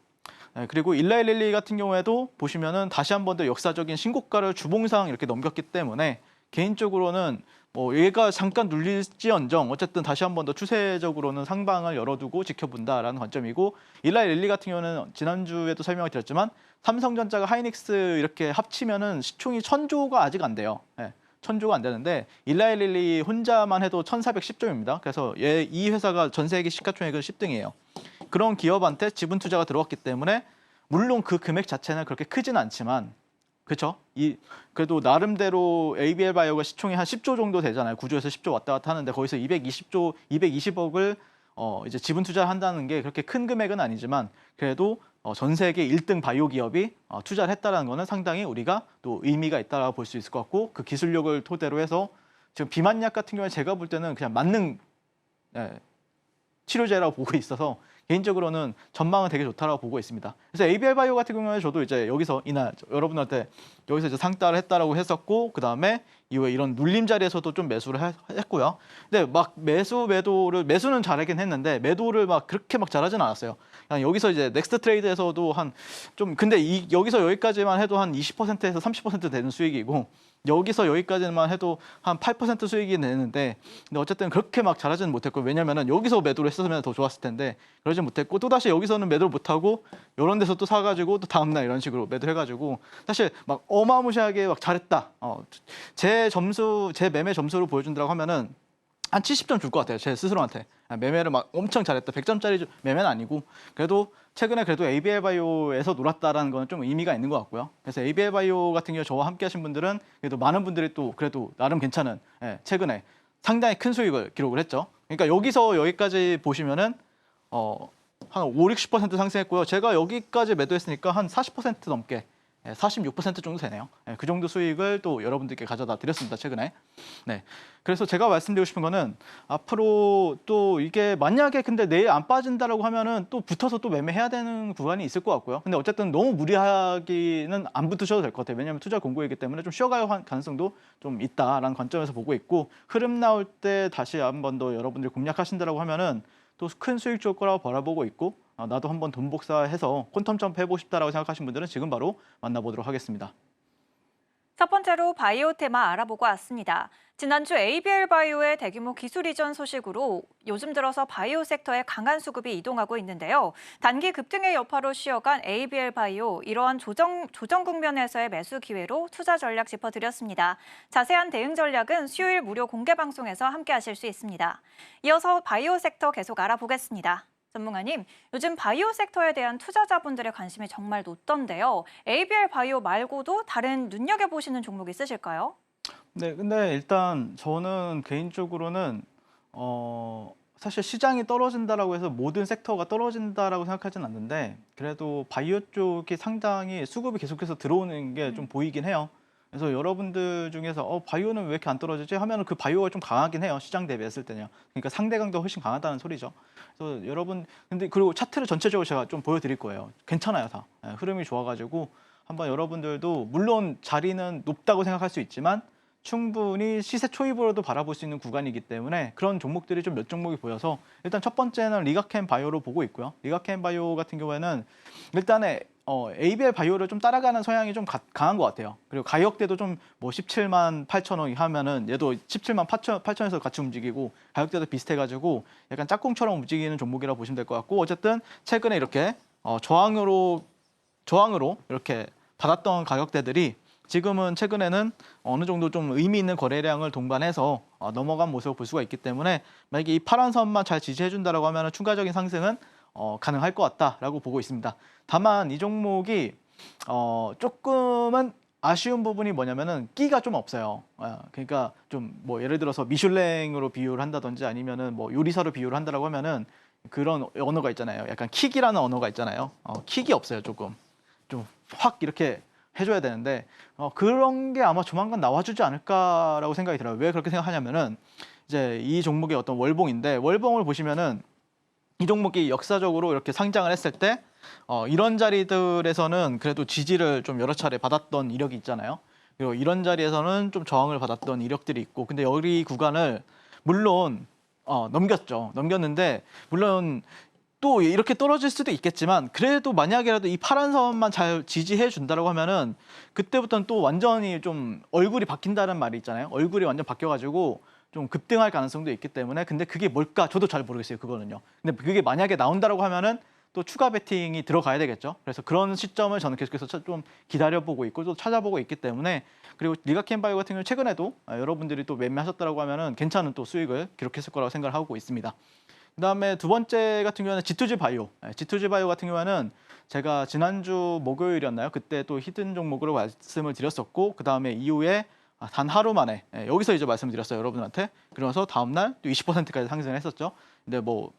[SPEAKER 2] 그리고 일라이 릴리 같은 경우에도 보시면은 다시 한 번 더 역사적인 신고가를 주봉상 이렇게 넘겼기 때문에 개인적으로는 뭐 얘가 잠깐 눌릴지언정 어쨌든 다시 한 번 더 추세적으로는 상방을 열어두고 지켜본다라는 관점이고 일라이 릴리 같은 경우는 지난주에도 설명을 드렸지만 삼성전자가 하이닉스 이렇게 합치면은 시총이 1,000조가 아직 안 돼요. 1,000조가 안 되는데 일라이 릴리 혼자만 해도 1,410조입니다. 그래서 이 회사가 전 세계 시가총액은 10등이에요. 그런 기업한테 지분 투자가 들어왔기 때문에 물론 그 금액 자체는 그렇게 크진 않지만 그렇죠? 그래도 나름대로 ABL 바이오가 시총이 한 10조 정도 되잖아요. 9조에서 10조 왔다 갔다 하는데 거기서 220억을 이제 지분 투자를 한다는 게 그렇게 큰 금액은 아니지만 그래도 전 세계 1등 바이오 기업이 투자를 했다는 거는 상당히 우리가 또 의미가 있다라고 볼 수 있을 것 같고 그 기술력을 토대로 해서 지금 비만약 같은 경우에 제가 볼 때는 그냥 맞는 치료제라고 보고 있어서 개인적으로는 전망은 되게 좋다라고 보고 있습니다. 그래서 ABL 바이오 같은 경우에 저도 이제 여기서 이날 여러분한테 여기서 이제 상따를 했다라고 했었고 그 다음에 이후에 이런 눌림 자리에서도 좀 매수를 했고요. 근데 막 매수는 잘하긴 했는데 매도를 막 그렇게 막 잘하진 않았어요. 그냥 여기서 이제 넥스트 트레이드에서도 근데 여기서 여기까지만 해도 한 20%에서 30% 되는 수익이고 여기서 여기까지만 해도 한 8% 수익이 내는데 근데 어쨌든 그렇게 막 잘하지는 못했고 왜냐면은 여기서 매도를 했으면 더 좋았을 텐데 그러지 못했고 또다시 여기서는 매도를 못하고 이런 데서 또 사가지고 또 다음날 이런 식으로 매도해가지고 사실 막 어마무시하게 막 잘했다. 제 매매 점수로 보여준다고 하면은 한 70점 줄 것 같아요. 제 스스로한테. 매매를 막 엄청 잘했다. 100점짜리 매매는 아니고 그래도 최근에 그래도 ABL 바이오에서 놀았다라는 건 좀 의미가 있는 것 같고요. 그래서 ABL 바이오 같은 경우 저와 함께 하신 분들은 그래도 많은 분들이 또 그래도 나름 괜찮은 최근에 상당히 큰 수익을 기록을 했죠. 그러니까 여기서 여기까지 보시면은 한 5, 60% 상승했고요. 제가 여기까지 매도했으니까 한 40% 넘게 46% 정도 되네요. 그 정도 수익을 또 여러분들께 가져다 드렸습니다, 최근에. 네. 그래서 제가 말씀드리고 싶은 거는 앞으로 또 이게 만약에 근데 내일 안 빠진다라고 하면은 또 붙어서 또 매매해야 되는 구간이 있을 것 같고요. 근데 어쨌든 너무 무리하기는 안 붙으셔도 될 것 같아요. 왜냐하면 투자 공고이기 때문에 좀 쉬어갈 가능성도 좀 있다라는 관점에서 보고 있고, 흐름 나올 때 다시 한 번 더 여러분들이 공략하신다라고 하면은 또 큰 수익 줄 거라고 바라보고 있고, 나도 한번 돈 복사해서 퀀텀 점프 해보고 싶다라고 생각하시는 분들은 지금 바로 만나보도록 하겠습니다.
[SPEAKER 1] 첫 번째로 바이오 테마 알아보고 왔습니다. 지난주 ABL 바이오의 대규모 기술 이전 소식으로 요즘 들어서 바이오 섹터에 강한 수급이 이동하고 있는데요. 단기 급등의 여파로 쉬어간 ABL 바이오, 이러한 조정 국면에서의 매수 기회로 투자 전략 짚어드렸습니다. 자세한 대응 전략은 수요일 무료 공개 방송에서 함께 하실 수 있습니다. 이어서 바이오 섹터 계속 알아보겠습니다. 전문가님, 요즘 바이오 섹터에 대한 투자자분들의 관심이 정말 높던데요. ABL 바이오 말고도 다른 눈여겨보시는 종목 있으실까요?
[SPEAKER 2] 네, 근데 일단 저는 개인적으로는 사실 시장이 떨어진다라고 해서 모든 섹터가 떨어진다라고 생각하진 않는데, 그래도 바이오 쪽이 상당히 수급이 계속해서 들어오는 게 좀 보이긴 해요. 그래서 여러분들 중에서 바이오는 왜 이렇게 안 떨어지지 하면은 그 바이오가 좀 강하긴 해요. 시장 대비했을 때는요. 그러니까 상대강도 훨씬 강하다는 소리죠. 그래서 여러분, 근데 그리고 차트를 전체적으로 제가 좀 보여드릴 거예요. 괜찮아요, 다. 흐름이 좋아가지고 한번 여러분들도 물론 자리는 높다고 생각할 수 있지만 충분히 시세 초입으로도 바라볼 수 있는 구간이기 때문에 그런 종목들이 좀 몇 종목이 보여서, 일단 첫 번째는 리가켄 바이오로 보고 있고요. 리가켄 바이오 같은 경우에는 일단에 ABL 바이오를 좀 따라가는 성향이 좀 강한 것 같아요. 그리고 가격대도 좀 뭐 17만 8천 원 하면은 얘도 17만 8천에서 같이 움직이고 가격대도 비슷해가지고 약간 짝꿍처럼 움직이는 종목이라 보시면 될 것 같고, 어쨌든 최근에 이렇게 저항으로 이렇게 받았던 가격대들이 지금은 최근에는 어느 정도 좀 의미 있는 거래량을 동반해서 넘어간 모습을 볼 수가 있기 때문에, 만약에 이 파란 선만 잘 지지해 준다라고 하면 추가적인 상승은 가능할 것 같다라고 보고 있습니다. 다만 이 종목이 조금은 아쉬운 부분이 뭐냐면은 끼가 좀 없어요. 그러니까 좀 뭐 예를 들어서 미슐랭으로 비유를 한다든지 아니면은 뭐 요리사로 비유를 한다라고 하면은 그런 언어가 있잖아요. 약간 킥이라는 언어가 있잖아요. 킥이 없어요. 조금 좀 확 이렇게 해줘야 되는데 그런 게 아마 조만간 나와주지 않을까라고 생각이 들어요. 왜 그렇게 생각하냐면은 이제 이 종목의 어떤 월봉인데, 월봉을 보시면은 이 종목이 역사적으로 이렇게 상장을 했을 때 이런 자리들에서는 그래도 지지를 좀 여러 차례 받았던 이력이 있잖아요. 그리고 이런 자리에서는 좀 저항을 받았던 이력들이 있고, 근데 여기 구간을 물론 넘겼죠. 넘겼는데 물론 또 이렇게 떨어질 수도 있겠지만, 그래도 만약에라도 이 파란 선만 잘 지지해 준다라고 하면은 그때부터는 또 완전히 좀 얼굴이 바뀐다는 말이 있잖아요. 얼굴이 완전 바뀌어가지고 좀 급등할 가능성도 있기 때문에, 근데 그게 뭘까 저도 잘 모르겠어요, 그거는요. 근데 그게 만약에 나온다라고 하면은 또 추가 베팅이 들어가야 되겠죠. 그래서 그런 시점을 저는 계속해서 좀 기다려보고 있고 또 찾아보고 있기 때문에, 그리고 리가켄 바이오 같은 경우는 최근에도 여러분들이 또 매매하셨다라고 하면은 괜찮은 또 수익을 기록했을 거라고 생각을 하고 있습니다. 그다음에 두 번째 같은 경우는 G2G 바이오. G2G 바이오 같은 경우에는 제가 지난주 목요일이었나요? 그때 또 히든 종목으로 말씀을 드렸었고, 그다음에 이후에 단 하루 만에 여기서 이제 말씀드렸어요, 여러분한테. 그러면서 다음날 또 20%까지 상승을 했었죠. 근데 뭐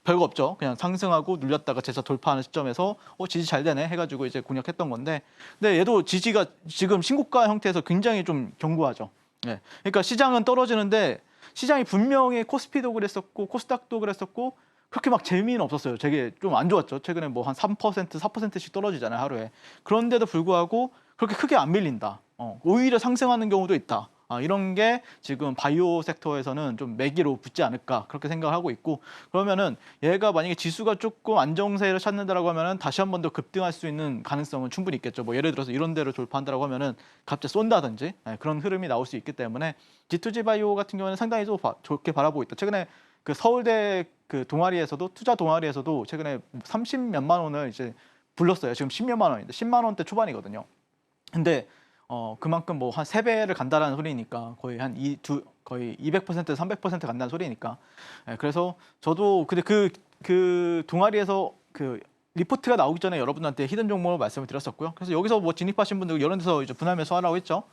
[SPEAKER 2] 별거 없죠. 그냥 상승하고 눌렸다가 재차 돌파하는 시점에서 지지 잘 되네 해가지고 이제 공략했던 건데, 근데 얘도 지지가 지금 신고가 형태에서 굉장히 좀 견고하죠. 그러니까 시장은 떨어지는데 시장이 분명히 코스피도 그랬었고 코스닥도 그랬었고 그렇게 막 재미는 없었어요. 되게 좀 안 좋았죠. 최근에 뭐 한 3%, 4%씩 떨어지잖아요, 하루에. 그런데도 불구하고 그렇게 크게 안 밀린다. 오히려 상승하는 경우도 있다. 이런 게 지금 바이오 섹터에서는 좀 매기로 붙지 않을까 그렇게 생각을 하고 있고, 그러면은 얘가 만약에 지수가 조금 안정세를 찾는다라고 하면은 다시 한 번 더 급등할 수 있는 가능성은 충분히 있겠죠. 뭐 예를 들어서 이런 데로 돌파한다라고 하면은 갑자기 쏜다든지 그런 흐름이 나올 수 있기 때문에 G2G 바이오 같은 경우는 상당히 좀 좋게 바라보고 있다. 최근에 그 서울대 그 동아리에서도 투자 동아리에서도 최근에 30몇만 원을 이제 불렀어요. 지금 10몇만 원인데 10만 원대 초반이거든요. 근데 그만큼 뭐 한 3배를 간다라는 소리니까 거의 한 거의 200% 300% 간다는 소리니까. 그래서 저도 근데 그 동아리에서 그 리포트가 나오기 전에 여러분한테 히든 종목을 말씀을 드렸었고요. 그래서 여기서 뭐 진입하신 분들 이런 데서 이제 분할 매수하라고 했죠.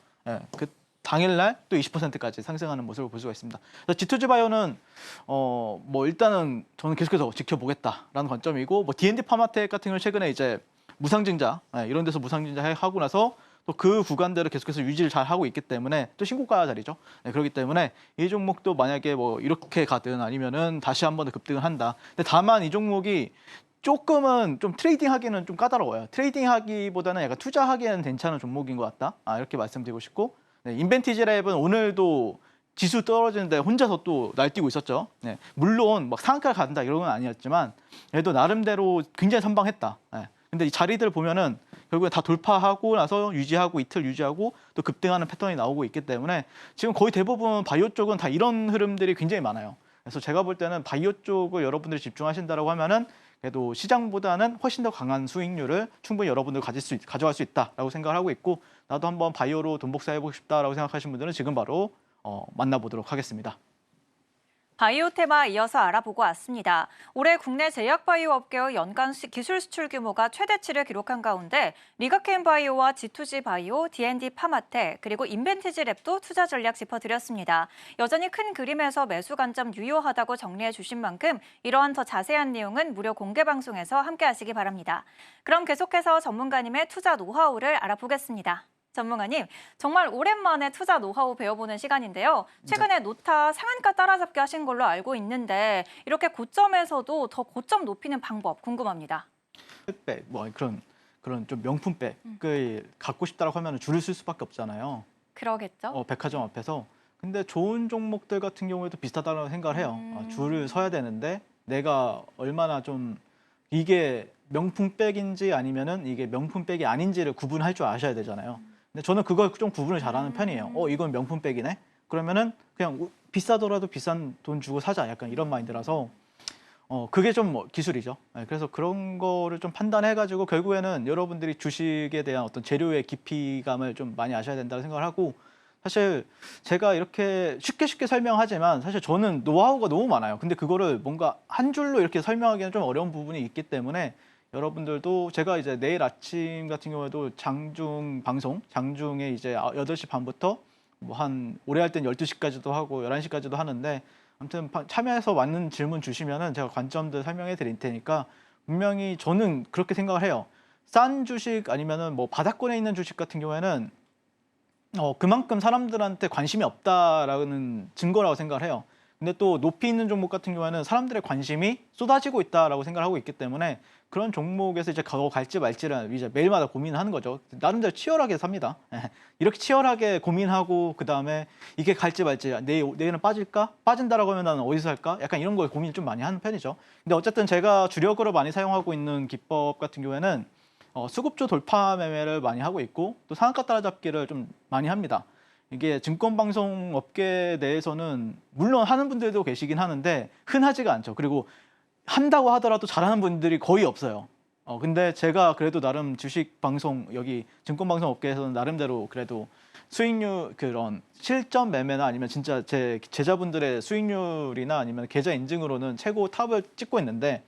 [SPEAKER 2] 그 당일날 또 20%까지 상승하는 모습을 볼 수가 있습니다. 그래서 G2G 바이오는 뭐 일단은 저는 계속해서 지켜보겠다라는 관점이고, 뭐 D&D 파마텍 같은 경우는 최근에 이제 무상증자 이런 데서 무상증자 하고 나서 또 그 구간대로 계속해서 유지를 잘 하고 있기 때문에 또 신고가 자리죠. 그렇기 때문에 이 종목도 만약에 뭐 이렇게 가든 아니면은 다시 한 번 더 급등을 한다. 근데 다만 이 종목이 조금은 좀 트레이딩하기는 좀 까다로워요. 트레이딩하기보다는 약간 투자하기에는 괜찮은 종목인 것 같다. 이렇게 말씀드리고 싶고, 인벤티지 랩은 오늘도 지수 떨어지는데 혼자서 또 날뛰고 있었죠. 물론 막 상한가 간다 이런 건 아니었지만 그래도 나름대로 굉장히 선방했다. 근데 이 자리들 보면은 결국에 다 돌파하고 나서 유지하고 이틀 유지하고 또 급등하는 패턴이 나오고 있기 때문에 지금 거의 대부분 바이오 쪽은 다 이런 흐름들이 굉장히 많아요. 그래서 제가 볼 때는 바이오 쪽을 여러분들이 집중하신다라고 하면은 그래도 시장보다는 훨씬 더 강한 수익률을 충분히 여러분들 가져갈 수 있다라고 생각을 하고 있고, 나도 한번 바이오로 돈 복사해보고 싶다라고 생각하시는 분들은 지금 바로 만나보도록 하겠습니다.
[SPEAKER 1] 바이오 테마 이어서 알아보고 왔습니다. 올해 국내 제약 바이오 업계의 연간 기술 수출 규모가 최대치를 기록한 가운데 리가켄 바이오와 G2G 바이오, D&D 파마텍, 그리고 인벤티지 랩도 투자 전략 짚어드렸습니다. 여전히 큰 그림에서 매수 관점 유효하다고 정리해 주신 만큼 이러한 더 자세한 내용은 무료 공개 방송에서 함께 하시기 바랍니다. 그럼 계속해서 전문가님의 투자 노하우를 알아보겠습니다. 전문가님, 정말 오랜만에 투자 노하우 배워보는 시간인데요. 최근에 노타 상한가 따라잡기 하신 걸로 알고 있는데 이렇게 고점에서도 더 고점 높이는 방법 궁금합니다.
[SPEAKER 2] 백, 뭐 그런 좀 명품 백을 갖고 싶다라고 하면 줄을 쓸 수밖에 없잖아요.
[SPEAKER 1] 그러겠죠?
[SPEAKER 2] 백화점 앞에서. 근데 좋은 종목들 같은 경우에도 비슷하다고 생각을 해요. 줄을 서야 되는데 내가 얼마나 좀 이게 명품 백인지 아니면은 이게 명품 백이 아닌지를 구분할 줄 아셔야 되잖아요. 근데 저는 그걸 좀 구분을 잘하는 편이에요. 이건 명품 백이네? 그러면은 그냥 비싸더라도 비싼 돈 주고 사자. 약간 이런 마인드라서 그게 좀 기술이죠. 그래서 그런 거를 좀 판단해가지고 결국에는 여러분들이 주식에 대한 어떤 재료의 깊이감을 좀 많이 아셔야 된다고 생각을 하고, 사실 제가 이렇게 쉽게 설명하지만 사실 저는 노하우가 너무 많아요. 근데 그거를 뭔가 한 줄로 이렇게 설명하기는 좀 어려운 부분이 있기 때문에 여러분들도 제가 이제 내일 아침 같은 경우에도 장중에 이제 8시 반부터 뭐 한 오래 할 땐 12시까지도 하고 11시까지도 하는데, 아무튼 참여해서 맞는 질문 주시면은 제가 관점들 설명해 드릴 테니까 분명히 저는 그렇게 생각을 해요. 싼 주식 아니면은 뭐 바닥권에 있는 주식 같은 경우에는 그만큼 사람들한테 관심이 없다라는 증거라고 생각을 해요. 근데 또 높이 있는 종목 같은 경우에는 사람들의 관심이 쏟아지고 있다라고 생각을 하고 있기 때문에 그런 종목에서 이제 갈지 말지를 이제 매일마다 고민을 하는 거죠. 나름대로 치열하게 삽니다. 이렇게 치열하게 고민하고 그다음에 이게 갈지 말지, 내일은 빠질까? 빠진다라고 하면 나는 어디서 살까? 약간 이런 걸 고민을 좀 많이 하는 편이죠. 근데 어쨌든 제가 주력으로 많이 사용하고 있는 기법 같은 경우에는 수급주 돌파 매매를 많이 하고 있고 또 상한가 따라잡기를 좀 많이 합니다. 이게 증권방송 업계 내에서는 물론 하는 분들도 계시긴 하는데 흔하지가 않죠. 그리고 한다고 하더라도 잘하는 분들이 거의 없어요. 근데 제가 그래도 나름 주식 방송, 여기 증권방송 업계에서는 나름대로 그래도 수익률, 그런 실전 매매나 아니면 진짜 제 제자분들의 수익률이나 아니면 계좌 인증으로는 최고 탑을 찍고 있는데,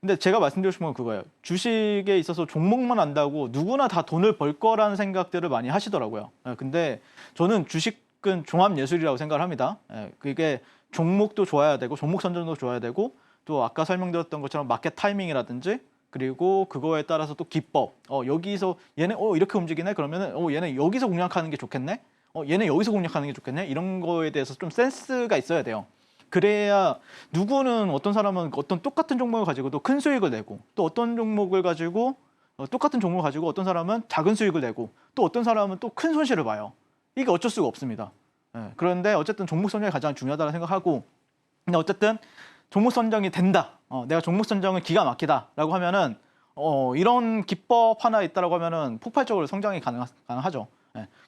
[SPEAKER 2] 근데 제가 말씀드리고 싶은 건 그거예요. 주식에 있어서 종목만 안다고 누구나 다 돈을 벌 거라는 생각들을 많이 하시더라고요. 근데 저는 주식은 종합예술이라고 생각을 합니다. 그게 종목도 좋아야 되고 종목 선정도 좋아야 되고 또 아까 설명드렸던 것처럼 마켓 타이밍이라든지 그리고 그거에 따라서 또 기법. 여기서 얘네 이렇게 움직이네? 그러면은 얘네 여기서 공략하는 게 좋겠네? 얘네 여기서 공략하는 게 좋겠네? 이런 거에 대해서 좀 센스가 있어야 돼요. 그래야 누구는 어떤 사람은 어떤 똑같은 종목을 가지고도 큰 수익을 내고 또 어떤 종목을 가지고 똑같은 종목을 가지고 어떤 사람은 작은 수익을 내고 또 어떤 사람은 또 큰 손실을 봐요. 이게 어쩔 수가 없습니다. 그런데 어쨌든 종목 선정이 가장 중요하다고 생각하고, 근데 어쨌든 종목 선정이 된다. 내가 종목 선정은 기가 막히다라고 하면은 이런 기법 하나 있다라고 하면은 폭발적으로 성장이 가능하죠.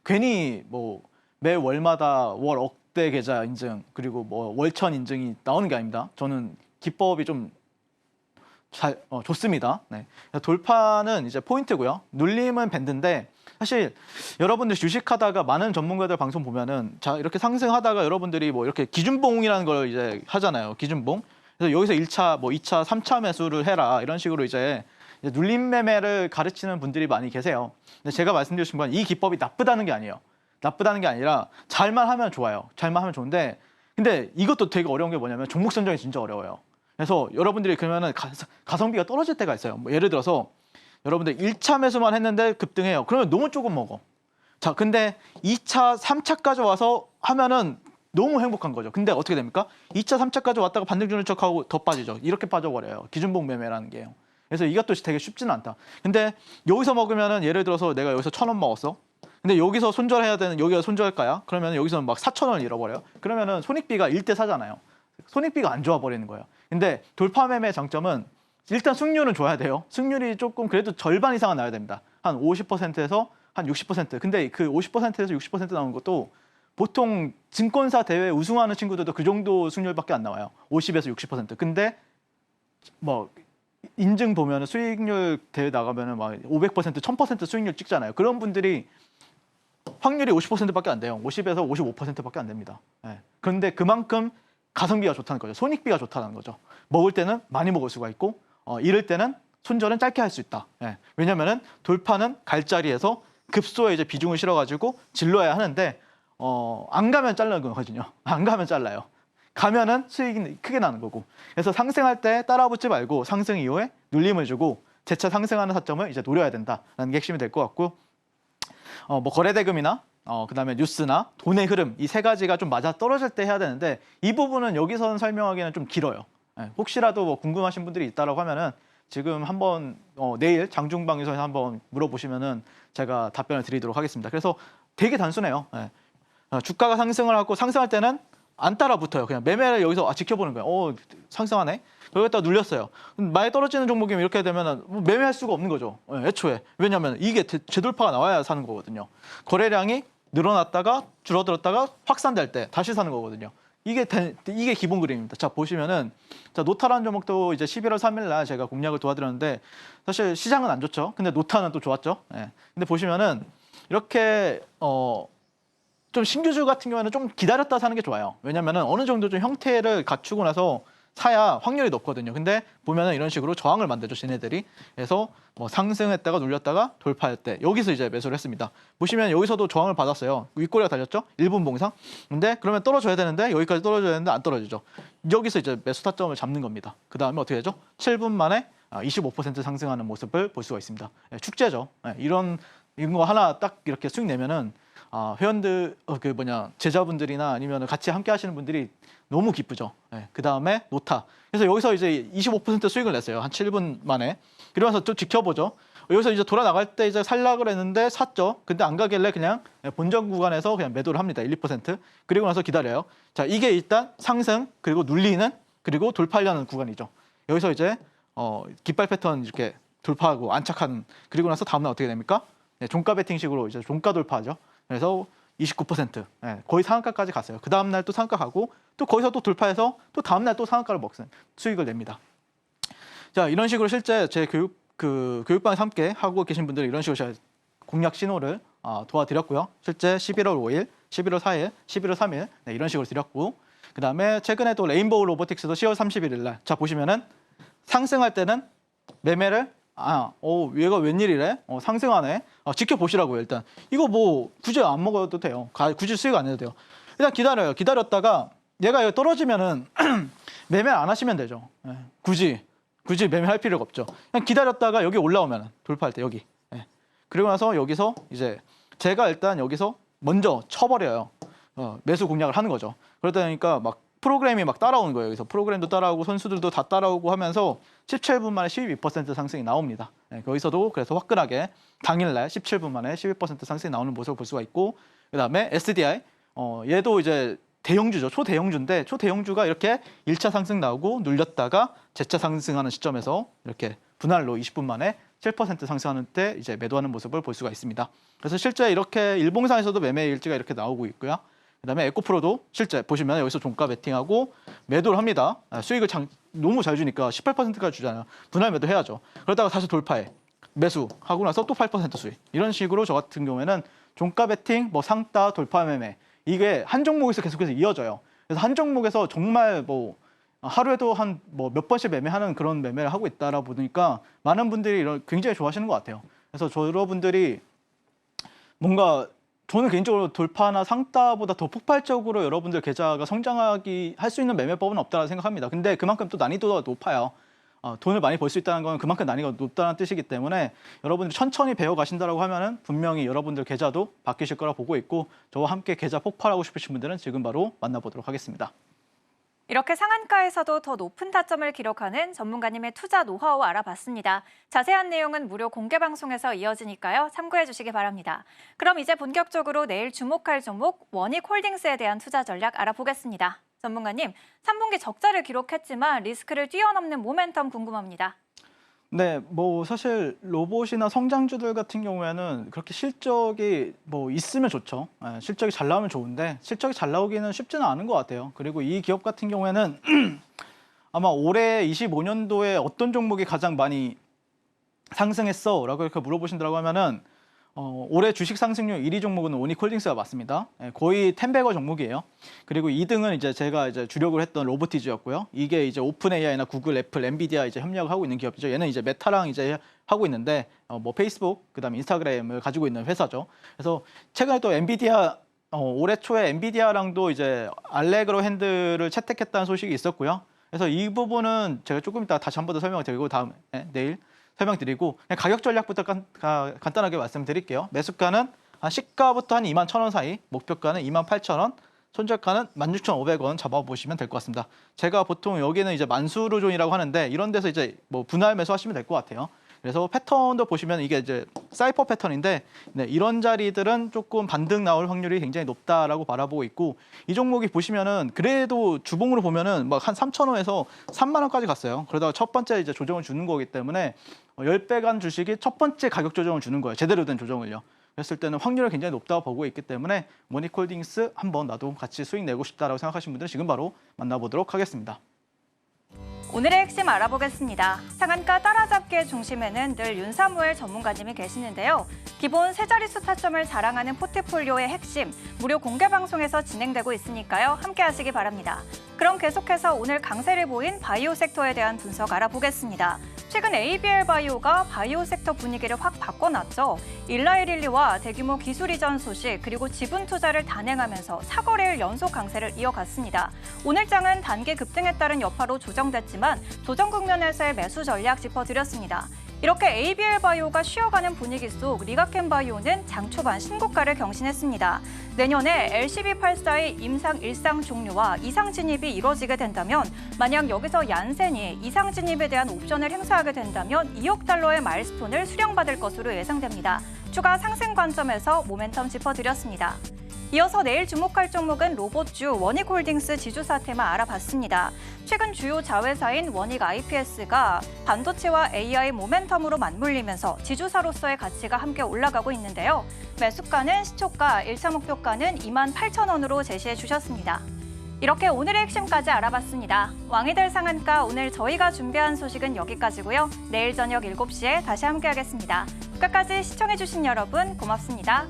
[SPEAKER 2] 괜히 뭐 매 월마다 월 억대 계좌 인증 그리고 뭐 월천 인증이 나오는 게 아닙니다. 저는 기법이 좀 좋습니다. 돌파는 이제 포인트고요. 눌림은 밴드인데 사실 여러분들 주식하다가 많은 전문가들 방송 보면은 자 이렇게 상승하다가 여러분들이 뭐 이렇게 기준봉이라는 걸 이제 하잖아요. 기준봉. 그래서 여기서 1차, 뭐 2차, 3차 매수를 해라 이런 식으로 이제 눌림 매매를 가르치는 분들이 많이 계세요. 근데 제가 말씀드리고 싶은 건 이 기법이 나쁘다는 게 아니에요. 나쁘다는 게 아니라 잘만 하면 좋아요. 잘만 하면 좋은데, 근데 이것도 되게 어려운 게 뭐냐면 종목 선정이 진짜 어려워요. 그래서 여러분들이 그러면은 가성비가 떨어질 때가 있어요. 뭐 예를 들어서 여러분들 1차 매수만 했는데 급등해요. 그러면 너무 조금 먹어. 자, 근데 2차, 3차까지 와서 하면은 너무 행복한 거죠. 근데 어떻게 됩니까? 2차, 3차까지 왔다가 반등 주는 척하고 더 빠지죠. 이렇게 빠져버려요. 기준봉 매매라는 게요. 그래서 이것도 되게 쉽지는 않다. 근데 여기서 먹으면은 예를 들어서 내가 여기서 1,000원 먹었어. 근데 여기서 손절해야 되는, 여기가 손절가야? 그러면 여기서는 막 4,000원을 잃어버려요. 그러면은 손익비가 1대 4잖아요. 손익비가 안 좋아 버리는 거예요. 근데 돌파 매매의 장점은 일단 승률은 줘야 돼요. 승률이 조금 그래도 절반 이상은 나야 됩니다. 한 50%에서 한 60%. 근데 그 50%에서 60% 나오는 것도 보통 증권사 대회 우승하는 친구들도 그 정도 승률밖에 안 나와요. 50에서 60%. 근데 뭐 인증 보면은 수익률 대회 나가면은 막 500%, 1000% 수익률 찍잖아요. 그런 분들이 확률이 50%밖에 안 돼요. 50에서 55%밖에 안 됩니다. 예. 그런데 그만큼 가성비가 좋다는 거죠. 손익비가 좋다는 거죠. 먹을 때는 많이 먹을 수가 있고 잃을 때는 손절은 짧게 할 수 있다. 예. 왜냐면은 돌파는 갈 자리에서 급소에 이제 비중을 실어가지고 질러야 하는데 안 가면 잘라는 거거든요. 안 가면 잘라요. 가면은 수익이 크게 나는 거고. 그래서 상승할 때 따라붙지 말고 상승 이후에 눌림을 주고 재차 상승하는 타점을 이제 노려야 된다라는 게 핵심이 될 것 같고, 뭐 거래대금이나 그다음에 뉴스나 돈의 흐름 이 세 가지가 좀 맞아 떨어질 때 해야 되는데 이 부분은 여기서는 설명하기는 좀 길어요. 예, 혹시라도 뭐 궁금하신 분들이 있다라고 하면은 지금 한번 내일 장중방에서 한번 물어보시면은 제가 답변을 드리도록 하겠습니다. 그래서 되게 단순해요. 예. 주가가 상승을 하고 상승할 때는 안 따라 붙어요. 그냥 매매를 여기서 지켜보는 거예요. 상승하네. 여기다 눌렸어요. 많이 떨어지는 종목이면 이렇게 되면 매매할 수가 없는 거죠. 애초에. 왜냐하면 이게 재돌파가 나와야 사는 거거든요. 거래량이 늘어났다가 줄어들었다가 확산될 때 다시 사는 거거든요. 이게 기본 그림입니다. 자, 보시면은 자, 노타라는 종목도 이제 11월 3일 날 제가 공략을 도와드렸는데 사실 시장은 안 좋죠. 근데 노타는 또 좋았죠. 예. 근데 보시면은 이렇게 좀 신규주 같은 경우에는 좀 기다렸다 사는 게 좋아요. 왜냐면은 어느 정도 좀 형태를 갖추고 나서 사야 확률이 높거든요. 근데 보면은 이런 식으로 저항을 만들죠, 쟤네들이. 그래서 뭐 상승했다가 눌렸다가 돌파할 때 여기서 이제 매수를 했습니다. 보시면 여기서도 저항을 받았어요. 윗꼬리가 달렸죠? 1분 봉상. 근데 그러면 떨어져야 되는데 여기까지 떨어져야 되는데 안 떨어지죠. 여기서 이제 매수 타점을 잡는 겁니다. 그 다음에 어떻게 되죠? 7분 만에 25% 상승하는 모습을 볼 수가 있습니다. 축제죠. 이런 거 하나 딱 이렇게 수익 내면은 회원들 제자분들이나 아니면 같이 함께 하시는 분들이 너무 기쁘죠. 그 다음에 노타. 그래서 여기서 이제 25% 수익을 냈어요. 한 7분 만에. 그러면서 또 지켜보죠. 여기서 이제 돌아 나갈 때 이제 살락을 했는데 샀죠. 근데 안 가길래 그냥 본전 구간에서 그냥 매도를 합니다. 1, 2%. 그리고 나서 기다려요. 자, 이게 일단 상승 그리고 눌리는 그리고 돌파하려는 구간이죠. 여기서 이제 깃발 패턴 이렇게 돌파하고 안착하는, 그리고 나서 다음날 어떻게 됩니까? 종가 베팅식으로 이제 종가 돌파하죠. 그래서 29%, 거의 상한가까지 갔어요. 그 다음날 또 상한가 가고 또 거기서 또 돌파해서 또 다음날 또 상한가를 먹는 수익을 냅니다. 자, 이런 식으로 실제 제 교육방에서 함께 하고 계신 분들이 이런 식으로 제가 공략 신호를 도와드렸고요. 실제 11월 5일, 11월 4일, 11월 3일 이런 식으로 드렸고, 그 다음에 최근에 또 레인보우 로보틱스도 10월 31일 날, 자 보시면은 상승할 때는 매매를 얘가 웬일이래? 상승하네. 지켜보시라고요, 일단. 이거 뭐 굳이 안 먹어도 돼요. 굳이 수익 안 해도 돼요. 일단 기다려요. 기다렸다가 얘가 여기 떨어지면은 매매 안 하시면 되죠. 굳이 매매할 필요가 없죠. 그냥 기다렸다가 여기 올라오면 돌파할 때 여기. 그리고 나서 여기서 이제 제가 일단 여기서 먼저 쳐버려요. 매수 공략을 하는 거죠. 그러다 보니까 막 프로그램이 막 따라오는 거예요. 그래서 프로그램도 따라오고 선수들도 다 따라오고 하면서 17분 만에 12% 상승이 나옵니다. 거기서도 그래서 화끈하게 당일날 17분 만에 12% 상승이 나오는 모습을 볼 수가 있고, 그 다음에 SDI 얘도 이제 대형주죠. 초대형주인데 초대형주가 이렇게 1차 상승 나오고 눌렸다가 재차 상승하는 시점에서 이렇게 분할로 20분 만에 7% 상승하는 때 이제 매도하는 모습을 볼 수가 있습니다. 그래서 실제 이렇게 일봉상에서도 매매 일지가 이렇게 나오고 있고요. 그다음에 에코프로도 실제 보시면 여기서 종가 베팅하고 매도를 합니다. 수익을 너무 잘 주니까 18%까지 주잖아요. 분할 매도 해야죠. 그러다가 다시 돌파해. 매수하고 나서 또 8% 수익. 이런 식으로 저 같은 경우에는 종가 베팅, 뭐 상따, 돌파 매매 이게 한 종목에서 계속해서 이어져요. 그래서 한 종목에서 정말 뭐 하루에도 한 뭐 몇 번씩 매매하는 그런 매매를 하고 있다라 보니까 많은 분들이 굉장히 좋아하시는 것 같아요. 그래서 여러분들이 뭔가 저는 개인적으로 돌파나 상따보다 더 폭발적으로 여러분들 계좌가 성장하기 할 수 있는 매매법은 없다고 생각합니다. 근데 그만큼 또 난이도가 높아요. 돈을 많이 벌 수 있다는 건 그만큼 난이도가 높다는 뜻이기 때문에 여러분들이 천천히 배워 가신다라고 하면은 분명히 여러분들 계좌도 바뀌실 거라 보고 있고 저와 함께 계좌 폭발하고 싶으신 분들은 지금 바로 만나보도록 하겠습니다.
[SPEAKER 1] 이렇게 상한가에서도 더 높은 타점을 기록하는 전문가님의 투자 노하우 알아봤습니다. 자세한 내용은 무료 공개 방송에서 이어지니까요. 참고해 주시기 바랍니다. 그럼 이제 본격적으로 내일 주목할 종목 원익홀딩스에 대한 투자 전략 알아보겠습니다. 전문가님, 3분기 적자를 기록했지만 리스크를 뛰어넘는 모멘텀 궁금합니다.
[SPEAKER 2] 네, 뭐 사실 로봇이나 성장주들 같은 경우에는 그렇게 실적이 뭐 있으면 좋죠. 실적이 잘 나오면 좋은데 실적이 잘 나오기는 쉽지는 않은 것 같아요. 그리고 이 기업 같은 경우에는 아마 올해 25년도에 어떤 종목이 가장 많이 상승했어? 라고 이렇게 물어보신다고 하면은 올해 주식 상승률 1위 종목은 원익홀딩스가 맞습니다. 거의 10배거 종목이에요. 그리고 2등은 이제 제가 이제 주력을 했던 로보티즈였고요. 이게 이제 오픈 AI나 구글, 애플, 엔비디아 이제 협력을 하고 있는 기업이죠. 얘는 이제 메타랑 이제 하고 있는데 뭐 페이스북, 그다음에 인스타그램을 가지고 있는 회사죠. 그래서 최근에 또 엔비디아 올해 초에 엔비디아랑도 이제 알레그로 핸들을 채택했다는 소식이 있었고요. 그래서 이 부분은 제가 조금 이따 다시 한 번 더 설명을 드리고 다음에 내일 설명드리고 그냥 가격 전략부터 간단하게 말씀드릴게요. 매수가는 한 시가부터 한 21,000원 사이, 목표가는 28,000원, 손절가는 16,500원 잡아보시면 될 것 같습니다. 제가 보통 여기는 이제 만수르존이라고 하는데 이런 데서 이제 뭐 분할 매수하시면 될 것 같아요. 그래서 패턴도 보시면 이게 이제 사이퍼 패턴인데 네, 이런 자리들은 조금 반등 나올 확률이 굉장히 높다라고 바라보고 있고 이 종목이 보시면은 그래도 주봉으로 보면은 막 한 3,000원에서 3만 원까지 갔어요. 그러다가 첫 번째 이제 조정을 주는 거기 때문에 10배 간 주식이 첫 번째 가격 조정을 주는 거예요. 제대로 된 조정을요. 그랬을 때는 확률이 굉장히 높다고 보고 있기 때문에 원익홀딩스 한번 나도 같이 수익 내고 싶다라고 생각하시는 분들은 지금 바로 만나보도록 하겠습니다.
[SPEAKER 1] 오늘의 핵심 알아보겠습니다. 상한가 따라잡기의 중심에는 늘 윤사무엘 전문가님이 계시는데요. 기본 세 자릿수 타점을 자랑하는 포트폴리오의 핵심, 무료 공개 방송에서 진행되고 있으니까요. 함께 하시기 바랍니다. 그럼 계속해서 오늘 강세를 보인 바이오 섹터에 대한 분석 알아보겠습니다. 최근 ABL 바이오가 바이오 섹터 분위기를 확 바꿔놨죠. 일라이릴리와 대규모 기술 이전 소식 그리고 지분 투자를 단행하면서 4거래일 연속 강세를 이어갔습니다. 오늘 장은 단기 급등에 따른 여파로 조정됐지만 조정 국면에서의 매수 전략 짚어드렸습니다. 이렇게 ABL 바이오가 쉬어가는 분위기 속 리가켄 바이오는 장 초반 신고가를 경신했습니다. 내년에 LCB84의 임상 1상 종료와 이상 진입이 이뤄지게 된다면 만약 여기서 얀센이 이상 진입에 대한 옵션을 행사하게 된다면 2억 달러의 마일스톤을 수령받을 것으로 예상됩니다. 추가 상승 관점에서 모멘텀 짚어드렸습니다. 이어서 내일 주목할 종목은 로봇주 원익홀딩스 지주사태만 알아봤습니다. 최근 주요 자회사인 원익 IPS가 반도체와 AI 모멘텀으로 맞물리면서 지주사로서의 가치가 함께 올라가고 있는데요. 매수가는 시초가, 1차 목표가는 28,000원으로 제시해 주셨습니다. 이렇게 오늘의 핵심까지 알아봤습니다. 왕이 될 상한가 오늘 저희가 준비한 소식은 여기까지고요. 내일 저녁 7시에 다시 함께하겠습니다. 끝까지 시청해주신 여러분 고맙습니다.